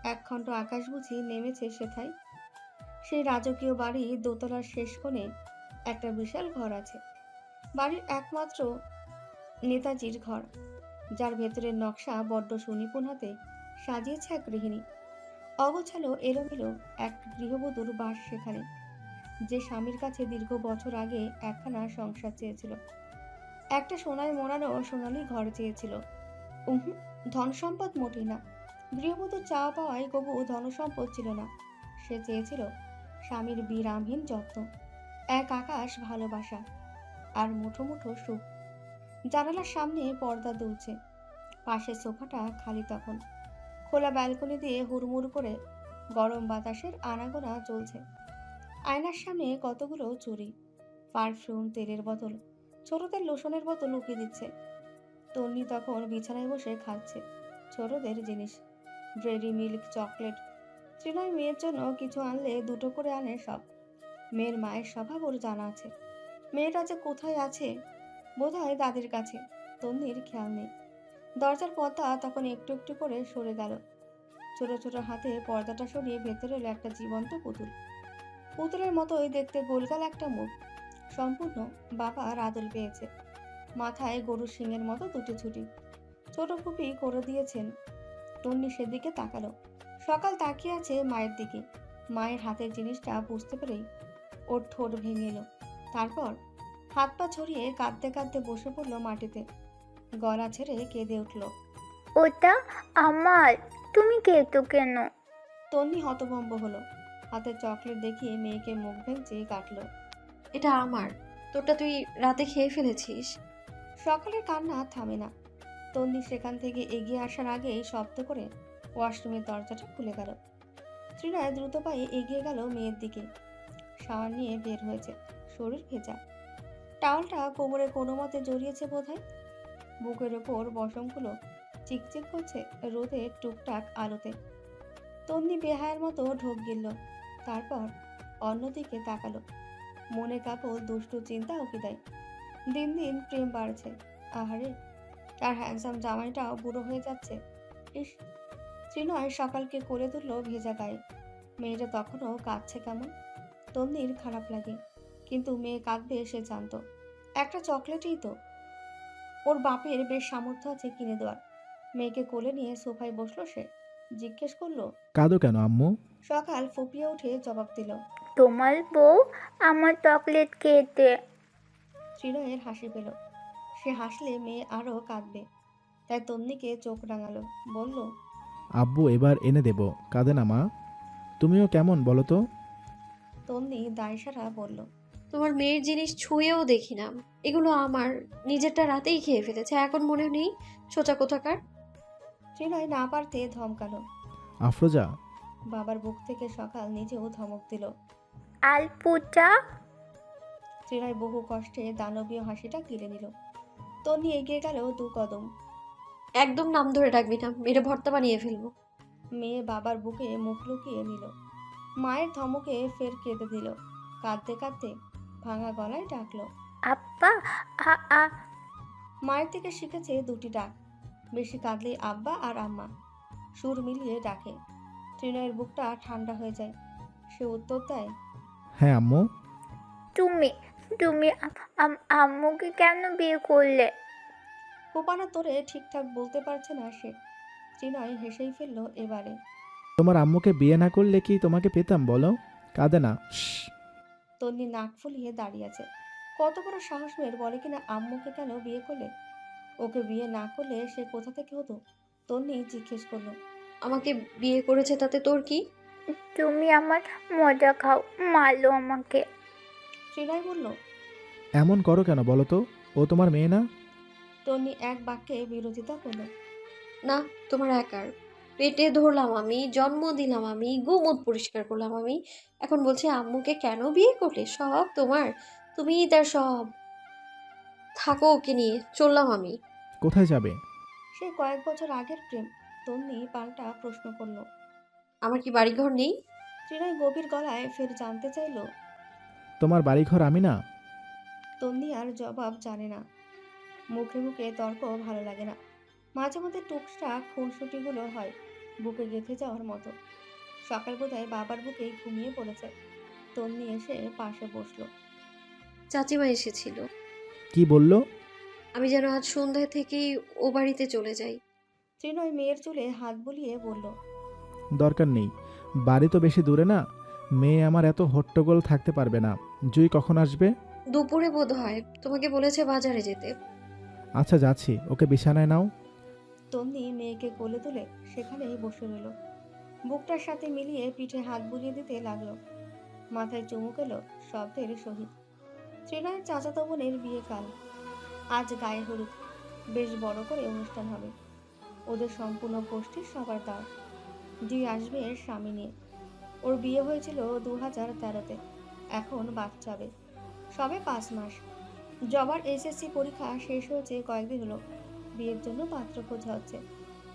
S2: একখণ্ড আকাশ বুঝি নেমেছে সেথায়। সেই রাজকীয় বাড়ি দোতলার শেষ কোণে একটা বিশাল ঘর আছে। বাড়ির একমাত্র নেতাজির ঘর, যার ভেতরের নকশা বড্ড সুনিপুণ হাতে সাজিয়েছে এক গৃহিণী। অগোছালো এলোমেলো এক গৃহবধূর বাস সেখানে, যে স্বামীর কাছে দীর্ঘ বছর আগে একখানা সংসার চেয়েছিল, একটা সোনায় মোড়ানো সোনালি ঘর চেয়েছিল। ধন সম্পদ মোটেই না। গৃহবধূর চাওয়া পাওয়ায় কবু ধনসম্পদ ছিল না। সে চেয়েছিল স্বামীর বিরামহীন যত্ন, এক আকাশ ভালোবাসা, আর মুঠো মুঠো সুখ। জানালার সামনে পর্দা দুলছে, পাশে সোফাটা খালি তখন। খোলা ব্যালকনি দিয়ে হুড়মুড় করে গরম বাতাসের আনাগোনা চলছে। আয়নার সামনে কতগুলো চুড়ি, পারফিউম, তেলের বোতল, ছোটদের লোশনের বোতল উকিয়ে দিচ্ছে। তন্নি তখন বিছানায় বসে খাচ্ছে ছোটদের জিনিস, ডেয়ারি মিল্ক, চকলেট। ত্রিনয় মেয়ের জন্য কিছু আনলে দুটো করে আনে সব। মেয়ের মায়ের স্বভাব ওর জানা আছে। মেয়েটা যে কোথায় আছে, বোধহয় দাদির কাছে। তন্নির খেয়াল নেই। দরজার পর্দা তখন একটু একটু করে সরে গেল। ছোট ছোট হাতে পর্দাটা সরিয়ে ভেতরে এলো একটা জীবন্ত পুতুল। পুতুলের মতোই দেখতে গোলগাল একটা মুখ, সম্পূর্ণ বাবার আদল পেয়েছে। মাথায় গরুর শিংয়ের মতো দুটি ছুটি, ছোট ফুপি করে দিয়েছেন। তন্নি সেদিকে তাকালো। সকাল তাকিয়ে আছে মায়ের দিকে। মায়ের হাতের জিনিসটা বুঝতে পেরেই ওর ঠোঁট ভেঙে এলো। তারপর হাত পা ছড়িয়ে কাঁদতে কাঁদতে বসে পড়লো মাটিতে। গলা ছেড়ে কেঁদে উঠল।
S8: ওটা আমার, তুমি খেতো কেন?
S2: তন্নি হতভম্ব হলো। হাতে চকলেট দেখিয়ে মেয়েকে মুখ ভেঙচি কাটলো।
S1: এটা আমার, তোরটা তুই রাতে খেয়ে ফেলেছিস।
S2: সকালের কান্না থামে না। তন্নি সেখান থেকে এগিয়ে আসার আগেই শব্দ করে ওয়াশরুমের দরজাটা খুলে গেল। ত্রিনয় দ্রুত পায়ে এগিয়ে গেল মেয়ের দিকে। শাওয়ার নিয়ে বের হয়েছে, শরীর ভেজা। টাওয়ালটা কোমরে কোনো মতে জড়িয়েছে বোধহয়। বুকের ওপর বসমগুলো চিকচিক করছে রোদে টুকটাক আলোতে। তন্নি বেহায়ের মতো ঢোক গিলল, তারপর অন্যদিকে তাকালো। মনে কাপড় দুষ্টু চিন্তা ওকে দেয়। দিন দিন প্রেম বাড়ছে। আহারে, তার হ্যান্ডসাম জামাইটাও বুড়ো হয়ে যাচ্ছে। ইস! ত্রিনয় সকালকে কোলে তুলল ভেজা গায়ে। মেয়েটা তখনও কাঁদছে কেমন। তন্নির খারাপ লাগে, কিন্তু মেয়ে কাঁদবে সে জানতো। একটা চকলেটই তো, ওর বাপের বেশ সামর্থ্য আছে কিনে দেওয়ার। মেয়েকে কোলে নিয়ে সোফায় বসলো সে। জিজ্ঞেস করলো,
S3: কাঁদো কেন আম্মু?
S2: সকাল ফুপিয়ে উঠে জবাব দিল।
S8: তোমার বউ আমার চকলেট খেতে।
S2: ত্রিনয়ের হাসি পেল। সে হাসলে মেয়ে আরও কাঁদবে, তাই তন্নিকে চোখ রাঙালো, বলল,
S3: আব্বু এবার এনে দেব, কাঁদে না মা। তুমিও কেমন বলো তো?
S2: তন্নি দায়সারা বলল,
S1: তোমার মেয়ের জিনিস ছুঁয়েও দেখি না। এগুলো আমার, নিজেরটা রাতেই খেয়ে ফেলেছে, এখন মনে নেই। সোজা কোথাকার।
S2: ত্রিনয় না পারতে ধমকালো।
S3: আফরোজা,
S2: বাবার বুক থেকে সকাল নিজেও ধমক দিল।
S8: আলপুটা।
S2: ত্রিনয় বহু কষ্টে দানবীয় হাসিটা গিলে নিল। তন্নি এগিয়ে গেল 2 কদম।
S1: একদম নাম ধরে ডাকবি না, মেরে ভর্তা বানিয়ে ফেলবো।
S2: মেয়ে বাবার বুকে মুখ লুকিয়ে নিল। মায়ের ধমকে ফের কেঁদে দিল। কাঁদতে কাঁদতে ভাঙা গলায় ডাকলো।
S8: আব্বা। আ আ
S2: মায়ের থেকে শিখেছে 2টি ডাক। বেশি কাঁদলেই আব্বা আর আম্মা। সুর মিলিয়ে ডাকে। ত্রিনয়ের বুকটা ঠান্ডা হয়ে যায়। সে উত্তর দেয়,
S3: হ্যাঁ আম্মু।
S8: তুমি তুমি আম্মুকে কেন বিয়ে করলে?
S2: কোপানা তোরে ঠিকঠাক বলতে পারছে না সে। ত্রিনয় হেসেই ফেলল এবারে।
S3: তোমার আম্মুকে বিয়ে না করলে কি তোমাকে পেতাম বলো? কাঁদে না।
S2: তন্নি নাক ফুলিয়ে দাঁড়িয়ে আছে। কত বড় সাহস মেয়ের, বলে কিনা আম্মুকে কেন বিয়ে করলে? ওকে বিয়ে না করলে সে কোথা থেকে হতো? তন্নি জিজ্ঞেস করলো।
S1: আমাকে বিয়ে করেছে তাতে তোর কি?
S8: তুমি আমার মজা খাও, মারলো আমাকে।
S2: ত্রিনয় বলল।
S3: এমন করো কেন বলো তো? ও তোমার মেয়ে না?
S2: তন্নি এক বাক্যে বিরোধিতা করলো।
S1: না, তোমার একার। পেটে ধরলাম আমি, জন্ম দিলাম আমি, গোমুখ পরিষ্কার করলাম আমি। এখন বলছে আম্মুকে কেন বিয়ে করলে? সব তোমার, তুমিই তার সব। থাকো ওকে নিয়ে, চললাম আমি।
S3: কোথায় যাবে?
S2: সে কয়েক বছর আগের প্রেম। তন্নি পাল্টা প্রশ্ন করলো।
S1: আমার কি বাড়িঘর নেই?
S2: ত্রিনয় গভীর গলায় ফের জানতে চাইলো।
S3: তোমার বাড়িঘর আমি না?
S2: তন্নি আর জবাব জানে না। মুখে মুখে তর্ক ভালো লাগে না। মাঝে মধ্যে টুকটাক খুনসুটিগুলো হয় বুকে গেঁথে যাওয়ার মতো। সকাল বোধহয় বাবার বুকেই ঘুমিয়ে পড়েছে। তন্নি এসে পাশে বসলো।
S1: চাচিমা এসেছিল।
S3: কি বললো?
S1: আমি যেন আজ সন্ধ্যায় থেকেই ও বাড়িতে চলে যাই।
S2: ত্রিনয় মেয়ের চুলে হাত বুলিয়ে বলল।
S3: দরকার নেই, বাড়ি তো বেশি দূরে না। মেয়ে আমার এত হট্টগোল থাকতে পারবে না। জুই কখন আসবে?
S1: দুপুরে বোধ হয়, তোমাকে বলেছে বাজারে যেতে।
S3: আচ্ছা যাচ্ছি, ওকে বিছানায় নাও।
S2: তন্নি মেয়েকে কোলে তুলে সেখানেই বসে রইল। বুকটার সাথে মিলিয়ে পিঠে হাত বুলিয়ে দিতে লাগলো। মাথায় চুমুক এলো শব্দের সহিত। ত্রিনয়ের চাচাতো বোনের বিয়ে কাল। আজ গায়ে হলুদ। বেশ বড় করে অনুষ্ঠান হবে। ওদের সম্পূর্ণ গোষ্ঠীর সবার দাওয়াত। জুই আসবে এর স্বামী নিয়ে। ওর বিয়ে হয়েছিল 2013-তে। এখন বাচ্চা হবে। সবে 5 মাস। জবার এসএসসি পরীক্ষা শেষ হয়েছে কয়েকদিন হলো। বিয়ের জন্য পাত্র খোঁজা হচ্ছে।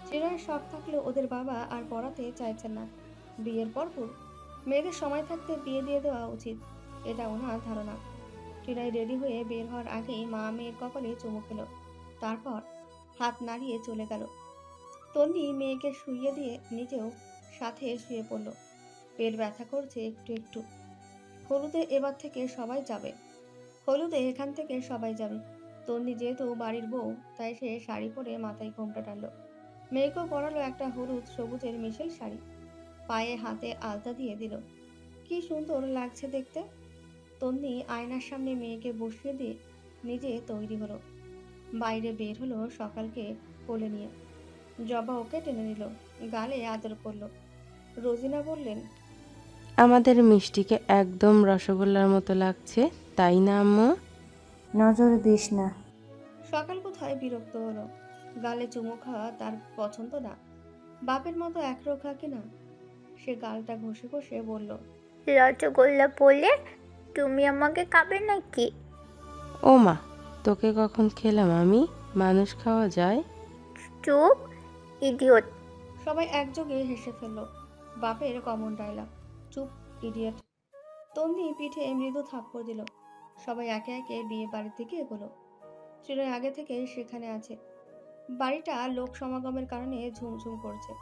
S2: ত্রিনয়ের শখ থাকলেও ওদের বাবা আর পড়াতে চাইছেন না। বিয়ের পরপর মেয়েদের সময় থাকতে বিয়ে দিয়ে দেওয়া উচিত, এটা ওনার ধারণা। ত্রিনয় রেডি হয়ে বের হওয়ার আগেই মা মেয়ের কপালে চুমু খেলো। তারপর হাত নাড়িয়ে চলে গেল। তন্নি মেয়েকে শুইয়ে দিয়ে নিজেও সাথে শুয়ে পড়ল। পেট ব্যথা করছে একটু একটু। হলুদে এবার থেকে সবাই যাবে। হলুদে এখান থেকে সবাই যাবে। তন্নি যেহেতু বাড়ির বউ, তাই সে শাড়ি পরে মাথায় ঘোমটা টানলো। মেয়েকেও পরালো একটা হলুদ সবুজের মিশেল শাড়ি। পায়ে হাতে আলতা দিয়ে দিল। কি সুন্দর লাগছে দেখতে। তন্নি আয়নার সামনে মেয়েকে বসিয়ে দিয়ে নিজে তৈরি হলো। বাইরে বের হলো সকালকে কোলে নিয়ে। জবা ওকে টেনে নিল, গালে আদর করলো। রোজিনা বললেন,
S5: আমাদের মিষ্টিকে একদম রসগোল্লার মতো লাগছে, তাই না আম্মু?
S6: নজর দিস না।
S2: সকাল কোথায় বিরক্ত হলো। গালে চুমু খাওয়া তার পছন্দ না, বাপের মতো একরোখা কিনা। সে গালটা ঘষে ঘষে বলল,
S8: রসগোল্লা বলে তুমি আমাকে খাবে নাকি?
S5: ও মা, তোকে কখন খেলাম আমি? মানুষ খাওয়া যায়?
S8: চুপ, ইডিয়ট।
S2: সবাই একযোগে হেসে ফেলল। বাপের কমন ডায়লগ, চুপ ইডিয়েট। তন্নি পিঠে মৃদু থাপ্পড় দিল। সবাই একে একে বিয়ে বাড়ির দিকে এগোলো। ত্রিনয় আগে থেকে সেখানে আছে। বাড়িটা লোক সমাগমের কারণে ঝুমঝুম করছে।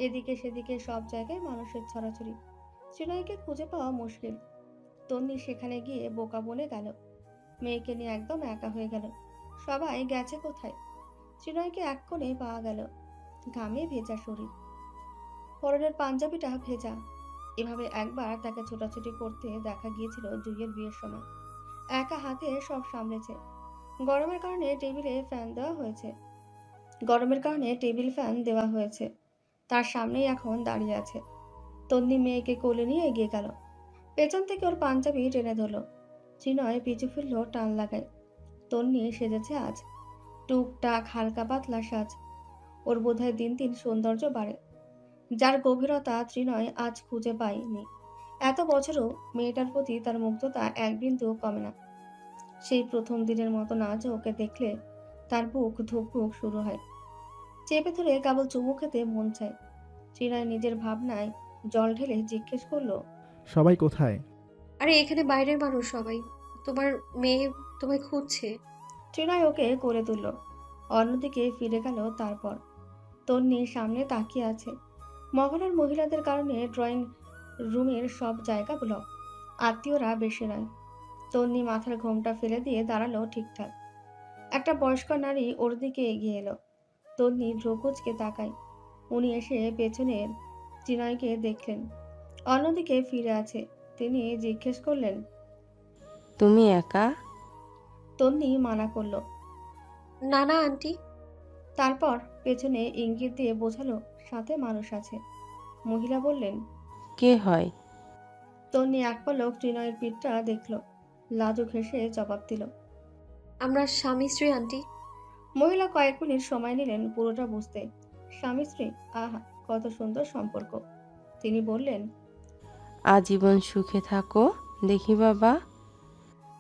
S2: এদিকে সেদিকে সব জায়গায় মানুষের ছড়াছড়ি। ত্রিনয়কে খুঁজে পাওয়া মুশকিল। তন্নি সেখানে গিয়ে বোকা বনে গেল। মেয়েকে নিয়ে একদম একা হয়ে গেল। সবাই গেছে কোথায়? ত্রিনয়কে এক কোণে পাওয়া গেল, ঘামে ভেজা শরীর, পরনের পাঞ্জাবিটা ভেজা। এভাবে একবার তাকে ছোটাছুটি করতে দেখা গিয়েছিল জুইয়ের বিয়ের সময়। একা হাতে সব সামলেছে। গরমের কারণে টেবিল ফ্যান দেওয়া হয়েছে। তার সামনেই এখন দাঁড়িয়ে আছে। তন্নি মেয়েকে কোলে নিয়ে এগিয়ে গেল। পেছন থেকে ওর পাঞ্জাবি টেনে ধরলো। ত্রিনয় পিছু ফিরল, টান লাগায়। তন্নি সেজেছে আজ, টুকটাক হালকা পাতলা সাজ। ওর বোধহয় দিন দিন সৌন্দর্য বাড়ে, যার গভীরতা ত্রিনয় আজ খুঁজে পায়নি। এত বছরও মেয়েটার প্রতি তার মুগ্ধতা এক বিন্দুও কমে না। সেই প্রথম দিনের মতো আজ ওকে দেখলে তার বুক ধুকপুক শুরু হয়। চেপে ধরে কেবল চুমু খেতে মন চায়। ত্রিনয় নিজের ভাবনায় জল ঢেলে জিজ্ঞেস করলো,
S3: সবাই কোথায়?
S1: আরে এখানে বাইরের মানুষ সবাই, তোমার মেয়ে তোমায় খুঁজছে।
S2: ত্রিনয় ওকে করে তুলল, অন্যদিকে ফিরে গেল। তারপর তন্নি সামনে তাকিয়ে আছে। মহলার মহিলাদের কারণে ড্রয়িং রুমের সব জায়গা ব্লক। আত্মীয়রা বেশি নয়। তন্নি মাথার ঘোমটা ফেলে দিয়ে দাঁড়ালো ঠিকঠাক। একটা বয়স্ক নারী ওর দিকে এগিয়ে এলো। তন্নি ভ্রুকুচকে তাকায়। উনি এসে পেছনের ত্রিনয়কে দেখলেন, অন্যদিকে ফিরে আছে। তিনি জিজ্ঞেস করলেন,
S5: তুমি একা?
S2: তন্নি মানা করলো।
S1: না না আন্টি।
S2: তারপর পেছনে ইঙ্গিত দিয়ে বোঝালো সাথে মানুষ আছে। মহিলা বললেন,
S5: কে হয়?
S2: তন্নি এক পলক ত্রিনয়ের পিঠটা দেখল, লাজুক হেসে জবাব দিল,
S1: আমরা স্বামী স্ত্রী আন্টি।
S2: মহিলা কয়েক মিনিট সময় নিলেন পুরোটা বুঝতে। স্বামী স্ত্রী, আহা কত সুন্দর সম্পর্ক। তিনি বললেন,
S5: আজীবন সুখে থাকো দেখি বাবা।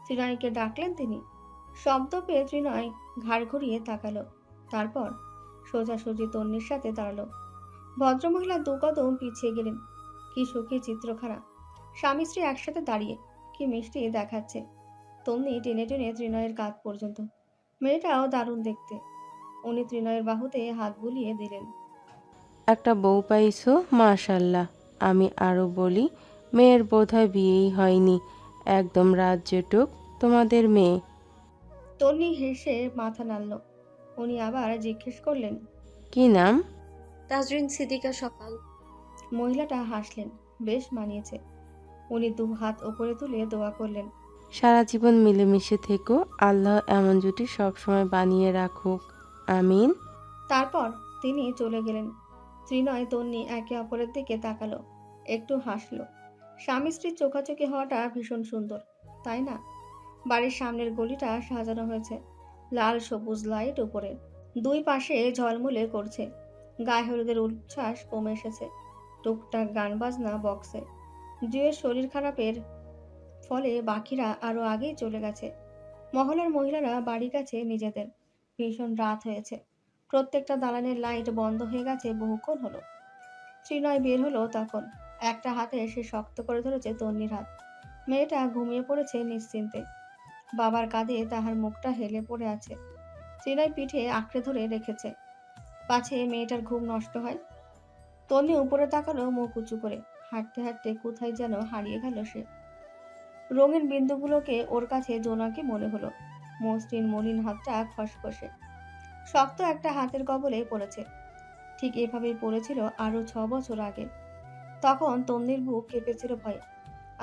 S2: ত্রিনয়কে ডাকলেন তিনি। শব্দ পেয়ে ত্রিনয় ঘাড় ঘুরিয়ে তাকালো। তারপর সোজাসুজি তন্নির সাথে দাঁড়ালো। ভদ্রমহিলা দু কদম পিছিয়ে গেলেন। কি সুখী চিত্রখানা, স্বামী স্ত্রী একসাথে দাঁড়িয়ে, কি মিষ্টি দেখাচ্ছে। তন্নি টেনে টেনে ত্রিনয়ের কাঁধ পর্যন্ত। মেয়েটাও দারুণ দেখতে। উনি ত্রিনয়ের বাহুতে হাত বুলিয়ে দিলেন।
S5: একটা বউ পাইছো, মাশাল্লাহ। আমি আরো বলি, মেয়ের বোধহয় বিয়েই হয়নি, একদম রাজ্যটুক তোমাদের মেয়ে।
S2: তন্নি হেসে মাথা নাড়ল। উনি আবার জিজ্ঞেস করলেন,
S5: কি নাম?
S1: তাজরিন সিদ্দিকা সকাল।
S2: মহিলাটা হাসলেন, বেশ মানিয়েছে। উনি দু হাত ওপরে তুলে দোয়া করলেন,
S5: সারা জীবন মিলেমিশে থেকো, আল্লাহ এমন জুটি সবসময় বানিয়ে রাখুক, আমিন।
S2: তারপর তিনি চলে গেলেন। ত্রিনয় তন্নি একে অপরের দিকে তাকালো, একটু হাসলো। স্বামী স্ত্রীর চোখাচোখি হওয়াটা ভীষণ সুন্দর, তাই না? বাড়ির সামনের গলিটা সাজানো হয়েছে লাল সবুজ লাইট উপরে, দুই পাশে ঝলমলে করছে। গায়ে হলুদের উচ্ছ্বাস কমে এসেছে। টুকটাক গান বাজনা বক্সে। জুয়ের শরীর খারাপের ফলে বাকিরা আরো আগেই চলে গেছে। মহলার মহিলারা বাড়ি গেছে নিজেদের। ভীষণ রাত হয়েছে। প্রত্যেকটা দালানের লাইট বন্ধ হয়ে গেছে বহুক্ষণ হলো। ত্রিনয় বের হলো তখন। একটা হাতে সে শক্ত করে ধরেছে তন্নির হাত। মেয়েটা ঘুমিয়ে পড়েছে নিশ্চিন্তে। বাবার কাঁধে তাহার মুখটা হেলে পড়ে আছে। ত্রিনয় পিঠে আঁকড়ে ধরে রেখেছে, পাছে মেয়েটার ঘুম নষ্ট হয়। তন্নি উপরে তাকালো মুখ উঁচু করে। হাঁটতে হাঁটতে কোথায় যেন হারিয়ে গেল সে। রঙিন বিন্দুগুলোকে ওর কাছে জোনাকি মনে হলো। মসৃণ মলিন হাতটা খসখসে, শক্ত একটা হাতের কবলে পড়েছে। ঠিক এভাবেই পড়েছিল আরো 6 বছর আগে। তখন তন্নির বুক কেঁপেছিল ভয়ে,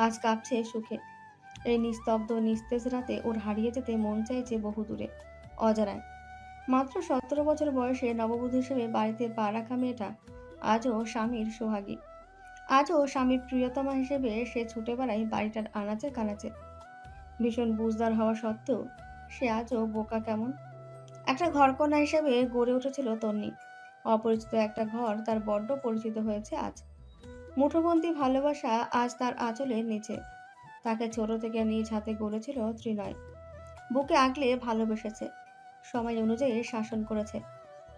S2: আজ কাঁপছে সুখে। এই নিস্তব্ধ নিস্তেজ রাতে ওর হারিয়ে যেতে মন চাইছে বহু দূরে, অজানায়। মাত্র 17 বছর বয়সে নববধূ হিসেবে বাড়িতে পা রাখা মেয়েটা আজও স্বামীর সোহাগী। আজও স্বামীর প্রিয়তমা হিসেবে সে ছুটে বেড়ায় বাড়িটার আনাচে কানাচে। ভীষণ বুঝদার হওয়া সত্ত্বেও সে আজও বোকা কেমন। একটা ঘরকন্না হিসেবে গড়ে উঠেছিল তন্নি। অপরিচিত একটা ঘর তার বড্ড পরিচিত হয়েছে আজ। মুঠোবন্দি ভালোবাসা আজ তার আঁচলের নিচে। তাকে ছোট থেকে নিজ হাতে গড়েছিল ত্রিনয়। বুকে আগলে ভালোবেসেছে, সময় অনুযায়ী শাসন করেছে,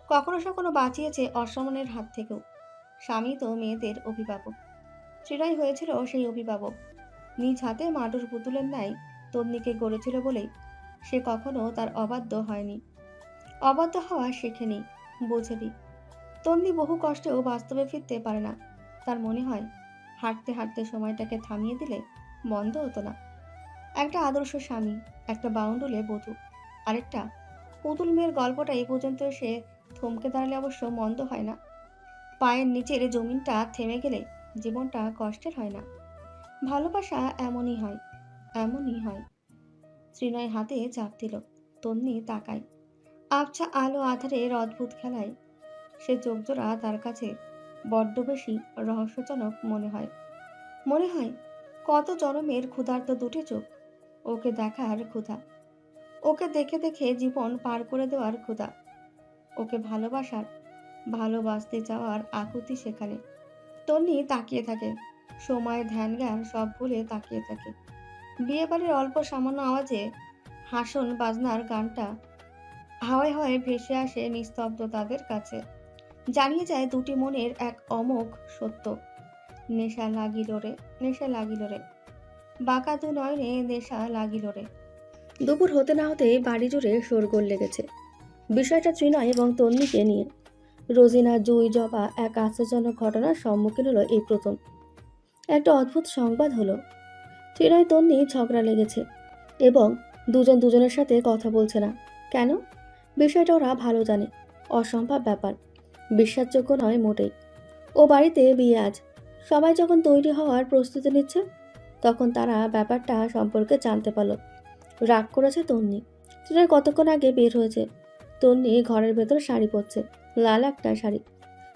S2: কখনো সখনো বাঁচিয়েছে অসম্মানের হাত থেকেও। স্বামী তো মেয়েদের অভিভাবক, ত্রিনয় হয়েছিল সেই অভিভাবক। নিজ হাতে মাদুর পুতুলের ন্যায় তন্নিকে গড়েছিল বলেই সে কখনো তার অবাধ্য হয়নি, অবাধ্য হওয়া শেখেনি, বোঝেনি। তন্নি বহু কষ্টেও বাস্তবে ফিরতে পারে না। তার মনে হয় হাঁটতে হাঁটতে সময়টাকে থামিয়ে দিলে মন্দ হতো না। একটা আদর্শ স্বামী, একটা বাউন্ডুলে বধূ, আরেকটা পুতুল মেয়ের গল্পটা এই পর্যন্ত সে থমকে দাঁড়ালে অবশ্য মন্দ হয় না। পায়ের নিচের জমিনটা থেমে গেলে জীবনটা কষ্টের হয় না। ভালোবাসা এমনই হয়, এমনই হয়। ত্রিনয় হাতে চাপ দিল। তন্নি তাকায়। আবছা আলো আধারের অদ্ভুত খেলায় সে চোখজোড়া তার কাছে বড্ড বেশি রহস্যজনক মনে হয়। মনে হয় কত জনমের ক্ষুধার্ত দুটি চোখ, ওকে দেখার ক্ষুধা, ওকে দেখে দেখে জীবন পার করে দেওয়ার ক্ষুধা, ওকে ভালোবাসার, ভালোবাসতে যাওয়ার আকুতি সেখানে। তন্নি তাকিয়ে থাকে, সময় ধ্যান জ্ঞান সব ভুলে তাকিয়ে থাকে। বিয়েবাড়ির অল্প সামান্য আওয়াজে হাসন বাজনার গানটা হাওয়ায় হাওয়ায় ভেসে আসে নিস্তব্ধ তাদের কাছে, জানিয়ে যায় দুটি মনের এক অমোঘ সত্য। নেশা লাগিল রে, নেশা লাগিল রে, বাঁকা দু নয়নে নেশা লাগিল রে। দুপুর হতে না হতেই বাড়ি জুড়ে শোরগোল লেগেছে বিষয়টা ত্রিনয় এবং তন্নিকে নিয়ে। রোজিনা জুই জবা এক আশ্চর্যজনক ঘটনার সম্মুখীন হলো এই প্রথম। একটা অদ্ভুত সংবাদ হলো, ত্রিনয় তন্নি ঝগড়া লেগেছে এবং দুজন দুজনের সাথে কথা বলছে না। কেন? বিষয়টা ওরা ভালো জানে, অসম্ভব ব্যাপার, বিশ্বাসযোগ্য নয় মোটেই। ও বাড়িতে বিয়ে আজ, সবাই যখন তৈরি হওয়ার প্রস্তুতি নিচ্ছে তখন তারা ব্যাপারটা সম্পর্কে জানতে পারল। রাগ করেছে তন্নি। ত্রিনয় কতক্ষণ আগে বের হয়েছে। তন্নি ঘরের ভেতর শাড়ি পরছে, লাল একটা শাড়ি,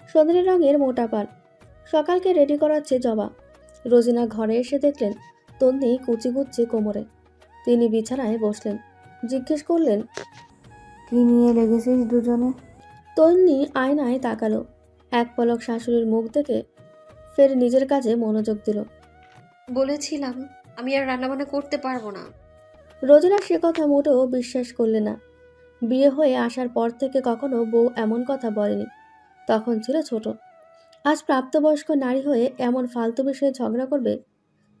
S2: সোনালি রঙের মোটা পাল। সকালকে রেডি করাচ্ছে জবা। রোজিনা ঘরে এসে দেখলেন তন্নি কুচি কুচি কোমরে। তিনি বিছানায় বসলেন, জিজ্ঞেস করলেন,
S6: কি নিয়ে লেগেছিস দুজনে?
S2: তন্নি আয়নায় তাকালো, এক পলক শাশুড়ির মুখ দেখে ফের নিজের কাজে মনোযোগ দিল।
S1: বলেছিলাম আমি আর রান্নাবান্না করতে পারবো না।
S2: রোজিনা সে কথা মোটেও বিশ্বাস করলে না। বিয়ে হয়ে আসার পর থেকে কখনো বউ এমন কথা বলেনি। তখন ছিল ছোট। আজ প্রাপ্তবয়স্ক নারী হয়ে এমন ফালতু বিষয়ে ঝগড়া করবে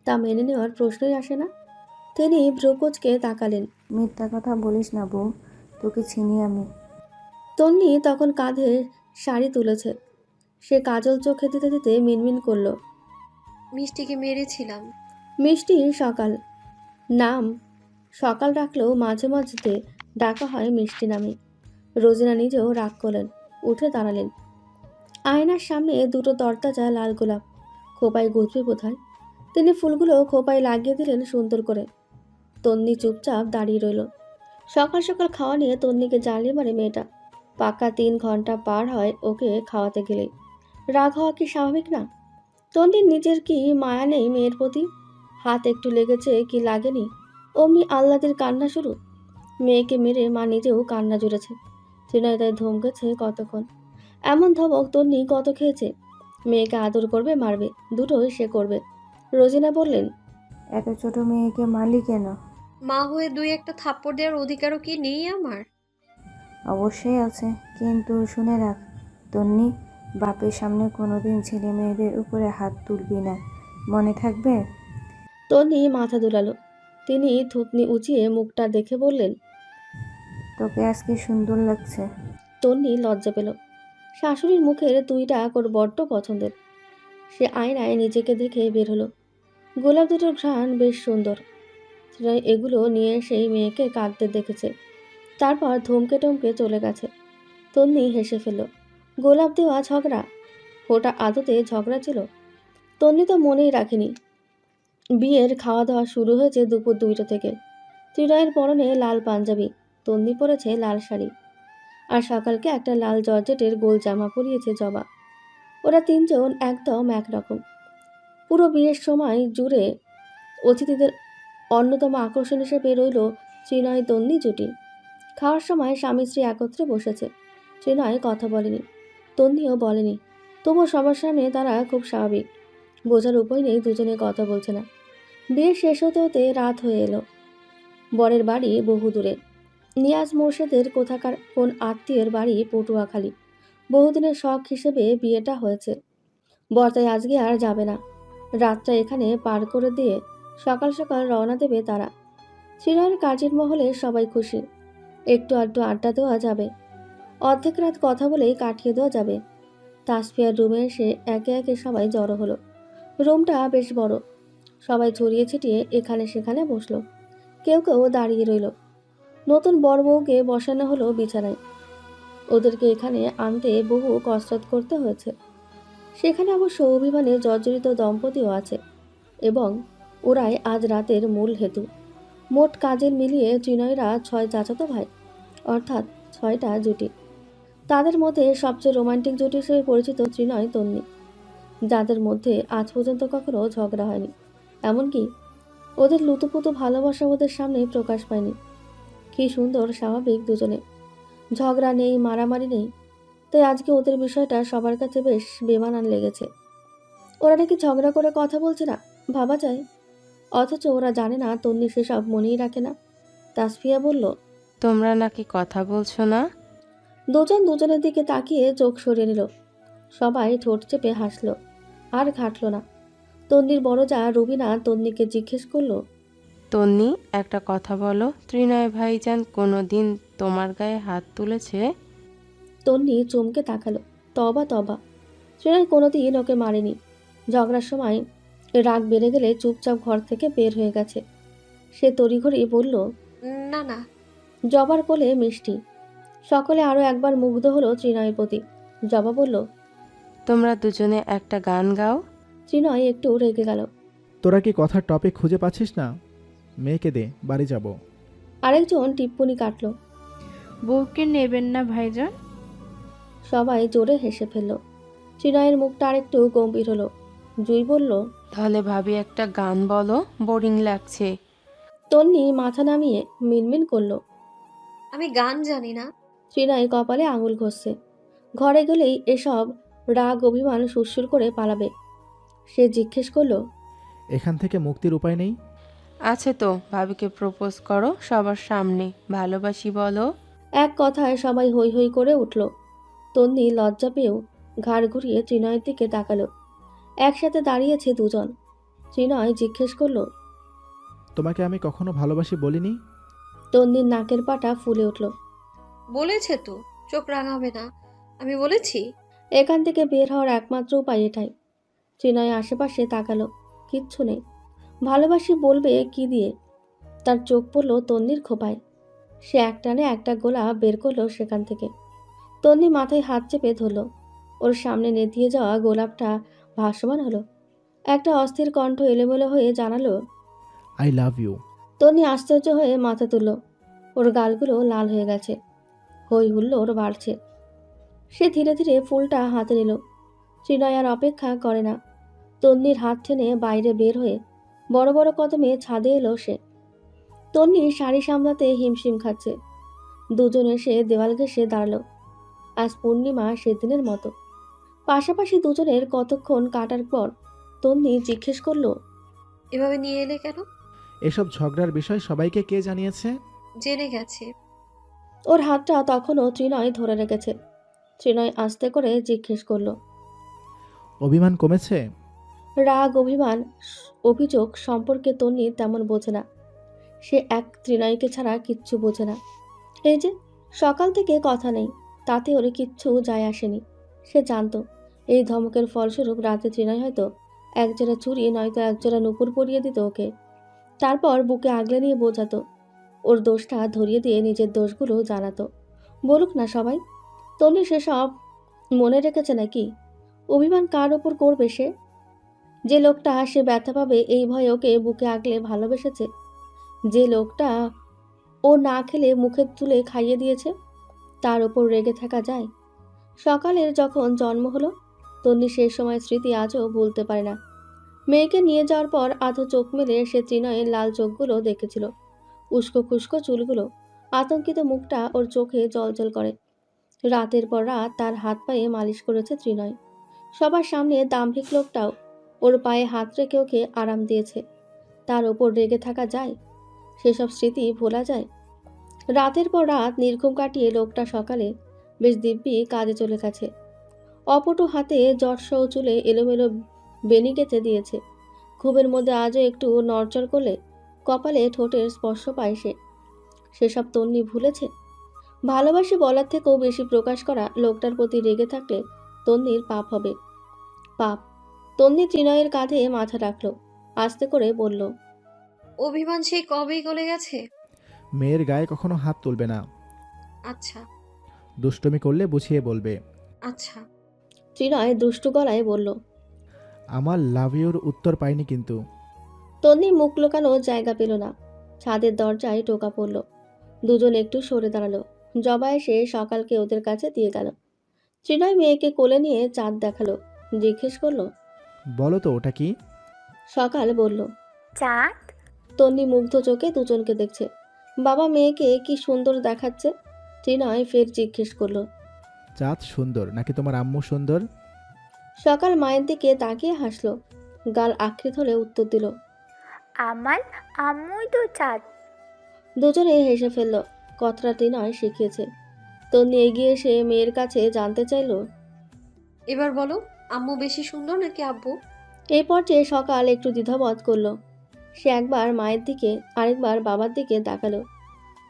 S2: তা মেনে নেওয়ার প্রশ্নই আসে না। তিনি ভ্রুকুচকে তাকালেন।
S6: মিথ্যা কথা বলিস না বউ, তোকে চিনি আমি।
S2: তন্নি তখন কাঁধে শাড়ি তুলেছে। সে কাজল চোখে দিতে দিতে মিনমিন করল,
S1: মিষ্টিকে মেরেছিলাম।
S2: মিষ্টির সকাল নাম। সকাল রাখলেও মাঝে মাঝে ডাকা হয় মিষ্টি নামে। রোজিনা নিজেও রাগ করলেন, উঠে দাঁড়ালেন। আয়নার সামনে দুটো তরতাজা লাল গোলাপ, খোপায় গুঁজবে বোধহয়। তিনি ফুলগুলো খোপায় লাগিয়ে দিলেন সুন্দর করে। তন্নি চুপচাপ দাঁড়িয়ে রইল। সকাল সকাল খাওয়া নিয়ে তন্নিকে জ্বালিয়ে মারে মেয়েটা। পাকা 3 ঘন্টা পার হয় ওকে খাওয়াতে গেলেই। রাগ হওয়া কি স্বাভাবিক না? তন্নির নিজের কি মায়া নেই মেয়ের প্রতি? হাত একটু লেগেছে কি লাগেনি, অমনি আহ্লাদের কান্না শুরু। মেয়েকে মেরে মা নিজেও কান্না জুড়েছে। ত্রিনয় তাই ধমকেছে কতক্ষণ। এমন ধমক তন্নি কত খেয়েছে। মেয়েকে আদর করবে, মারবে, দুটোই সে করবে। রোজিনা বললেন,
S6: এত ছোট মেয়েকে মারলি কেন?
S1: মা হয়ে 2-1 থাপ্পড় দেওয়ার অধিকারও কি নেই আমার?
S6: অবশ্যই আছে, কিন্তু শুনে রাখ তন্নি, বাপের সামনে কোনোদিন ছেলে মেয়েদের উপরে হাত তুলবি না, মনে থাকবে?
S2: তন্নি মাথা দুলালো। তিনি থুতনি উঁচিয়ে মুখটা দেখে বললেন,
S6: তোকে আজকে সুন্দর লাগছে।
S2: তন্নি লজ্জা পেল। শাশুড়ির মুখের 2টা ওর বড্ড পছন্দের। সে আয়নায় নিজেকে দেখে বের হলো। গোলাপ দুটোর ঘ্রাণ বেশ সুন্দর। ত্রিনয় এগুলো নিয়ে সেই মেয়েকে কাঁদতে দেখেছে, তারপর ধমকে টমকে চলে গেছে। তন্নি হেসে ফেলল। গোলাপ দেওয়া ঝগড়া? ওটা আদতে ঝগড়া ছিল? তন্নি তো মনেই রাখেনি। বিয়ের খাওয়া দাওয়া শুরু হয়েছে দুপুর 2টা থেকে। ত্রিনয়ের পরনে লাল পাঞ্জাবি, তন্নি পরেছে লাল শাড়ি। আর সকালকে একটা লাল জর্জেটের গোল জামা পরিয়েছে জবা। ওরা তিনজন একদম একরকম। পুরো বিয়ের সময় জুড়ে অতিথিদের অন্যতম আকর্ষণ হিসেবে রইল ত্রিনয় তন্নি জুটি। খাওয়ার সময় স্বামী স্ত্রী একত্রে বসেছে। ত্রিনয় কথা বলেনি, তন্নিও বলেনি, তবুও সবার সামনে তারা খুব স্বাভাবিক। বোঝার উপায় নেই দুজনে কথা বলছে না। বিয়ে শেষ হতে হতে রাত হয়ে এলো। বরের বাড়ি বহু দূরে, নিয়াজ মোর্শেদের কোথাকার কোন আত্মীয়ের বাড়ি পটুয়াখালী। বহুদিনের শখ হিসেবে বিয়েটা হয়েছে। বর্তায় আজকে আর যাবে না, রাতটা এখানে পার করে দিয়ে সকাল সকাল রওনা দেবে তারা। শ্রীনয়ের কাজের মহলে সবাই খুশি। একটু আধটু আড্ডা দেওয়া যাবে, অর্ধেক রাত কথা বলেই কাটিয়ে দেওয়া যাবে। তাসফিয়ার রুমে এসে একে একে সবাই জড়ো হলো। রুমটা বেশ বড়, সবাই ছড়িয়ে ছিটিয়ে এখানে সেখানে বসলো, কেউ কেউ দাঁড়িয়ে রইল। নতুন বর বউকে বসানো হলো বিছানায়। ওদেরকে এখানে আনতে বহু কসরত করতে হয়েছে। সেখানে অবশ্য অভিমানে জর্জরিত দম্পতিও আছে এবং ওরাই আজ রাতের মূল হেতু। মোট কাজের মিলিয়ে ত্রিনয়রা 6 চাচাতো ভাই, অর্থাৎ 6টা জুটি। তাদের মধ্যে সবচেয়ে রোমান্টিক জুটি হিসেবে পরিচিত ত্রিনয় তন্নি, যাদের মধ্যে আজ পর্যন্ত কখনো ঝগড়া হয়নি। এমনকি ওদের লুতুপুতু ভালোবাসা ওদের সামনে প্রকাশ পায়নি। কি সুন্দর স্বাভাবিক দুজনে, ঝগড়া নেই, মারামারি নেই। তাই আজকে ওদের বিষয়টা সবার কাছে বেশ বেমানান লেগেছে। ওরা নাকি ঝগড়া করে কথা বলছে না, ভাবা যায়। অথচ ওরা জানে না তন্নি সেসব মনেই রাখে না। তাসফিয়া বলল,
S5: তোমরা নাকি কথা বলছো না?
S2: দুজন দুজনের দিকে তাকিয়ে চোখ সরিয়ে নিল। সবাই ঠোঁট চেপে হাসল আর ঘাটল না। তন্নির বড় যা রুবিনা তন্নিকে জিজ্ঞেস করলো,
S5: তন্নি, একটা কথা বলো, ত্রিনয় ভাইজান কোনো দিন তোমার গায়ে হাত তুলেছে?
S2: তন্নি চমকে তাকালো। তবা তবা, ত্রিনয় কোনোদিন ওকে মারেনি। ঝগড়ার সময় রাগ বেড়ে গেলে চুপচাপ ঘর থেকে বের হয়ে গেছে। সে তড়িঘড়ি বলল,
S1: না না।
S2: জবার কোলে মিষ্টি। সকলে আরও একবার মুগ্ধ হলো ত্রিনয়ের প্রতি। জবা বলল,
S5: তোমরা দুজনে একটা গান গাও।
S2: ত্রিনয় একটু রেগে গেল।
S3: তোরা কি কথার টপিক খুঁজে পাচ্ছিস না? মেয়েকে দে, বাড়ি যাব।
S2: আরেকজন টিপ্পনি কাটল।
S9: বউকে নেবেন না ভাইজান?
S2: সবাই জোরে হেসে ফেলল। ত্রিনয়ের মুখটা আরেকটু গম্ভীর হলো। জুই বলল,
S5: তাহলে ভাবি একটা গান বলো, বোরিং লাগছে।
S2: তন্নি মাথা নামিয়ে মিনমিন করলো।
S1: আমি গান জানি না।
S2: ত্রিনয় কপালে আঙুল ঘষছে। ঘরে গেলেই এসব রাগ অভিমান সুরসুর করে পালাবে। সে জিজ্ঞেস করলো,
S3: এখান থেকে মুক্তির উপায় নেই?
S5: আছে তো, ভাবিকে প্রপোজ করো সবার সামনে, ভালোবাসি বলো।
S2: এক কথায় সবাই হৈ হৈ করে উঠল। তন্নি লজ্জা পেয়েও ঘাড় ঘুরিয়ে ত্রিনয়ের দিকে তাকালো। একসাথে দাঁড়িয়েছে দুজন। ত্রিনয় জিজ্ঞেস করলো,
S3: তোমাকে আমি কখনো ভালোবাসি বলিনি?
S2: তন্নির নাকের পাটা ফুলে উঠল।
S1: বলেছে তো, চোখ রাঙাবে না। আমি বলেছি?
S2: এখান থেকে বের হওয়ার একমাত্র উপায় এটাই। ত্রিনয় আশেপাশে তাকালো, কিচ্ছু নেই। ভালোবাসি বলবে কি দিয়ে? তার চোখ পড়ল তন্নির খোপায়। সে একটানে একটা গোলা বের করলো সেখান থেকে। তন্নি মাথায় হাত চেপে ধরল। ওর সামনে নেতিয়ে যাওয়া গোলাপটা ভাসমান হলো। একটা অস্থির কণ্ঠ এলোমেলো হয়ে জানালো,
S3: আই লাভ ইউ।
S2: তন্নি আশ্চর্য হয়ে মাথা তুলল। ওর গালগুলো লাল হয়ে গেছে, হই হুল্লোড় বাড়ছে। সে ধীরে ধীরে ফুলটা হাতে নিল। ত্রিনয় আর অপেক্ষা করে না। তন্নির হাত টেনে বাইরে বের হয়ে বড় বড় কদমে ছাদে এলো সে। তন্নি শাড়ি সামলাতে হিমশিম খাচ্ছে। দুজন এসে দেওয়াল ঘেঁষে দাঁড়ালো। আজ পূর্ণিমা সেদিনের মতো। পাশাপাশি দুজনের কতক্ষণ কাটার পর তন্নি জিজ্ঞেস করলো,
S1: এভাবে নিয়ে এলে কেন?
S3: এসব ঝগড়ার বিষয় সবাইকে কে জানিয়েছে?
S1: জেনে গেছে।
S2: ওর হাতটা তখনও ত্রিনয় ধরে রেখেছে। ত্রিনয় আস্তে করে জিজ্ঞেস করলো,
S3: অভিমান কমেছে?
S2: রাগ অভিমান অভিযোগ সম্পর্কে তন্নি তেমন বোঝে না। সে এক ত্রিনয়কে ছাড়া কিচ্ছু বোঝে না। এই যে সকাল থেকে কথা নেই, তাতে ওর কিচ্ছু যায় আসেনি। সে জানতো এই ধমকের ফলস্বরূপ রাতে ত্রিনয় হয়তো একজোড়া চুড়ি নয়তো একজোড়া নুপুর পরিয়ে দিত ওকে। তারপর বুকে আগলে নিয়ে বোঝাতো, ওর দোষটা ধরিয়ে দিয়ে নিজের দোষগুলো জানাতো। বলুক না সবাই। তন্নি সেসব মনে রেখেছে নাকি? অভিমান কার ওপর করবে সে? যে লোকটা সে ব্যথা পাবে এই ভয়ে ওকে বুকে আগলে ভালোবেসেছে, যে লোকটা ও না খেলে মুখে তুলে খাইয়ে দিয়েছে, তার উপর রেগে থাকা যায়? সকালের যখন জন্ম হলো, তন্নি সেই সময় স্মৃতি আজও ভুলতে পারে না। মেয়েকে নিয়ে যাওয়ার পর আধো চোখ মেলে সে ত্রিনয়ের লাল চোখগুলো দেখেছিল, উস্কো খুস্কো চুলগুলো, আতঙ্কিত মুখটা ওর চোখে জলজল করে। রাতের পর রাত তার হাত পায়ে মালিশ করেছে ত্রিনয়। সবার সামনে দাম্ভিক লোকটাও ওর পায়ে হাত রেখে ওকে আরাম দিয়েছে। তার ওপর রেগে থাকা যায়? সেসব স্মৃতি ভোলা যায়? রাতের পর রাত নির্ঘুম কাটিয়ে লোকটা সকালে বেশ দিব্যি কাজে চলে গেছে। অপটু হাতে জটসহ চুলে এলোমেলো বেনি গেঁথে দিয়েছে। ঘুমের মধ্যে আজও একটু নড়চড় করলে কপালে ঠোঁটের স্পর্শ পায় সে। সেসব তন্নি ভুলেছে? ভালোবাসি বলার থেকেও বেশি প্রকাশ করা লোকটার প্রতি রেগে থাকলে তন্নির পাপ হবে। পাপ। তন্নি ত্রিনয়ের কাঁধে মাথা রাখল, আস্তে করে বলল,
S1: অভিমান সেই কবেই গলে গেছে।
S3: মেয়ের গায়ে কখনো হাত তুলবে না।
S1: আচ্ছা
S3: দুষ্টুমি করলে বুঝিয়ে বলবে।
S1: আচ্ছা।
S2: ত্রিনয় দুষ্টু গলায় বলল।
S3: আমার লাভ ইউর উত্তর পাইনি কিন্তু।
S2: তন্নি মুখ লোকানো জায়গা পেল না। ছাদের দরজায় টোকা পড়ল। দুজন একটু সরে দাঁড়ালো। জবা এসে সকালকে ওদের কাছে দিয়ে গেল। ত্রিনয় মেয়েকে কোলে নিয়ে চাঁদ দেখালো, জিজ্ঞেস করলো,
S3: বলো তো ওটা কি?
S2: সকাল বলল।
S8: চাঁদ?
S2: তন্নি মুগ্ধ চোখে দুজনকে দেখছে। বাবা মেয়েকে কি সুন্দর দেখাচ্ছে। ত্রিনয় ফের জিজ্ঞেস করলো,
S3: চাঁদ সুন্দর নাকি তোমার আম্মু সুন্দর?
S2: সকাল মায়ের দিকে তাকিয়ে হাসলো, গাল আঁকড়ে ধরে উত্তর দিল,
S8: আমার আম্মুই তো চাঁদ।
S2: দুজনে হেসে ফেলল। কথাটা ত্রিনয় শিখিয়েছে। তন্নি এগিয়ে এসে মেয়ের কাছে জানতে চাইলো,
S1: এবার বলো, আম্মু বেশি সুন্দর নাকি আব্বু?
S2: এই পর্যায়ে সকাল একটু দ্বিধাবোধ করলো। সে একবার মায়ের দিকে আরেকবার বাবার দিকে তাকালো।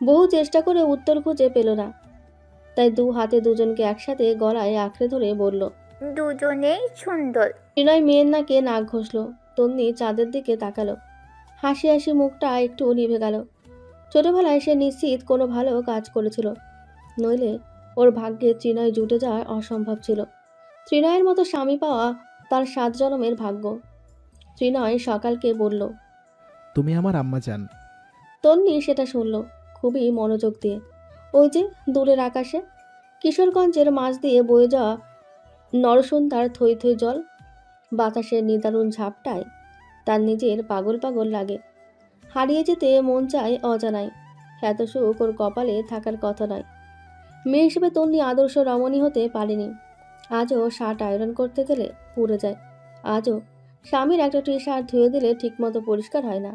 S2: বহু চেষ্টা করে উত্তর খুঁজে পেল না। তাই দু হাতে দুজনকে একসাথে গলায় আঁকড়ে ধরে বলল,
S8: দুজনেই সুন্দর।
S2: ত্রিনয় মেয়ের নাকে নাক ঘষল। তন্নি চাঁদের দিকে তাকালো। হাসি হাসি মুখটা একটু নিভে গেল। ছোটবেলায় সে নিশ্চিত কোনো ভালো কাজ করেছিল, নইলে ওর ভাগ্যে ত্রিনয় জুটে যাওয়া অসম্ভব ছিল। ত্রিনয়ের মতো স্বামী পাওয়া তার 7 জনমের ভাগ্য। ত্রিনয় সকালকে বলল,
S3: তুমি আমার আম্মা জান।
S2: তন্নি সেটা শুনল খুবই মনোযোগ দিয়ে। ওই যে দূরের আকাশে কিশোরগঞ্জের মাঝ দিয়ে বয়ে যাওয়া নরসুন্দার থই থই জল, বাতাসের নিদারুণ ঝাপটায় তার নিজের পাগল পাগল লাগে। হারিয়ে যেতে মন চায় অজানায়। এত সুখ ওর কপালে থাকার কথা নয়। মেয়ে হিসেবে তন্নি আদর্শ রমণী হতে পারেনি। আজও শার্ট আয়রন করতে গেলে পুড়ে যায়। আজও স্বামীর একটা টি শার্ট ধুয়ে দিলে ঠিকমতো পরিষ্কার হয় না।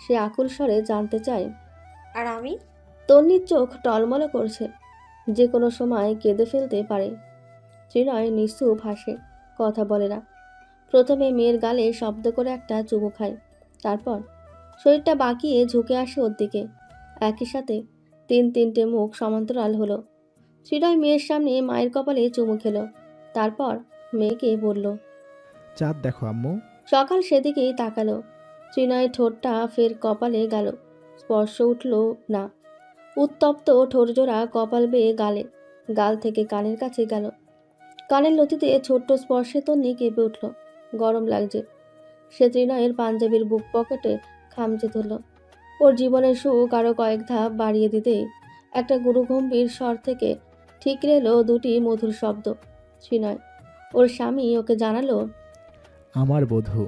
S2: সে আকুল স্বরে জানতে চায়।
S1: আর আমি?
S2: তন্নির চোখ টলমল করছে, যে কোনো সময় কেঁদে ফেলতে পারে। ত্রিনয় নিশ্চুপ হাসে, কথা বলে না। প্রথমে মেয়ের গালে শব্দ করে একটা চুমু খায়, তারপর শরীরটা বাঁকিয়ে ঝুঁকে আসে ওর দিকে। একই সাথে 3-3টে মুখ সমান্তরাল হলো। ত্রিনয় মেয়ের সামনে মায়ের কপালে চুমু খেলো, তারপর মেয়েকে বলল,
S3: চাঁদ দেখো আম্মু।
S2: সকাল সেদিকেই তাকালো। ত্রিনয়ের ঠোঁটটা ফের কপালে গেল, স্পর্শ উঠল না। উত্তপ্ত ঠোঁটজোড়া কপাল বেয়ে গালে, গাল থেকে কানের কাছে গেল। কানের লতিতে ছোট্ট স্পর্শে তন্নি কেঁপে উঠল। গরম লাগছে। সে ত্রিনয়ের পাঞ্জাবির বুক পকেটে খামচে ধরল। ওর জীবনের সুখ আরও কয়েক ধাপ বাড়িয়ে দিতে একটা গুরুগম্ভীর স্বর থেকে ঠিকরে এলো দুটি মধুর শব্দ। ত্রিনয়, ওর স্বামী ওকে জানালো,
S3: আমার বধূ।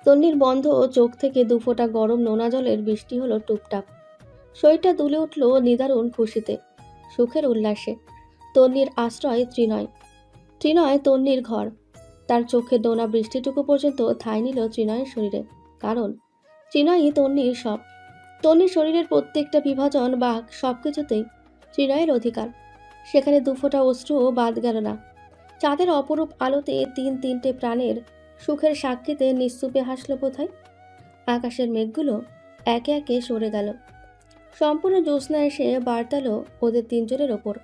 S2: তন্নির বন্ধ চোখ থেকে দুফোঁটা গরম নোনা জলের বৃষ্টি হলো টুপটাপ। শরীরটা দুলে উঠল নিদারুণ খুশিতে, সুখের উল্লাসে। তন্নির আশ্রয় ত্রিনয়। ত্রিনয় তন্নির ঘর। তার চোখে ডোনা বৃষ্টিটুকু পর্যন্ত ঠাঁই নিল ত্রিনয়ের শরীরে, কারণ ত্রিনয়ই তন্নির সব। তন্নির শরীরের প্রত্যেকটা বিভাজন বা সব কিছুতেই ত্রিনয়ের অধিকার। সেখানে দুফোঁটা অশ্রুও বাদ গেল না। চাঁদের অপরূপ আলোতে 3-3টে প্রাণের সুখের সাক্ষীতে নিঃস্তুপে হাসল বোধহয়। আকাশের মেঘগুলো একে একে সরে গেল। সম্পূর্ণ জ্যোৎস্না এসে বার্তালো ওদের 3 জনের ওপর,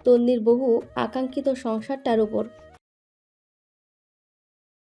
S2: তন্নির বহু আকাঙ্ক্ষিত সংসারটার ওপর।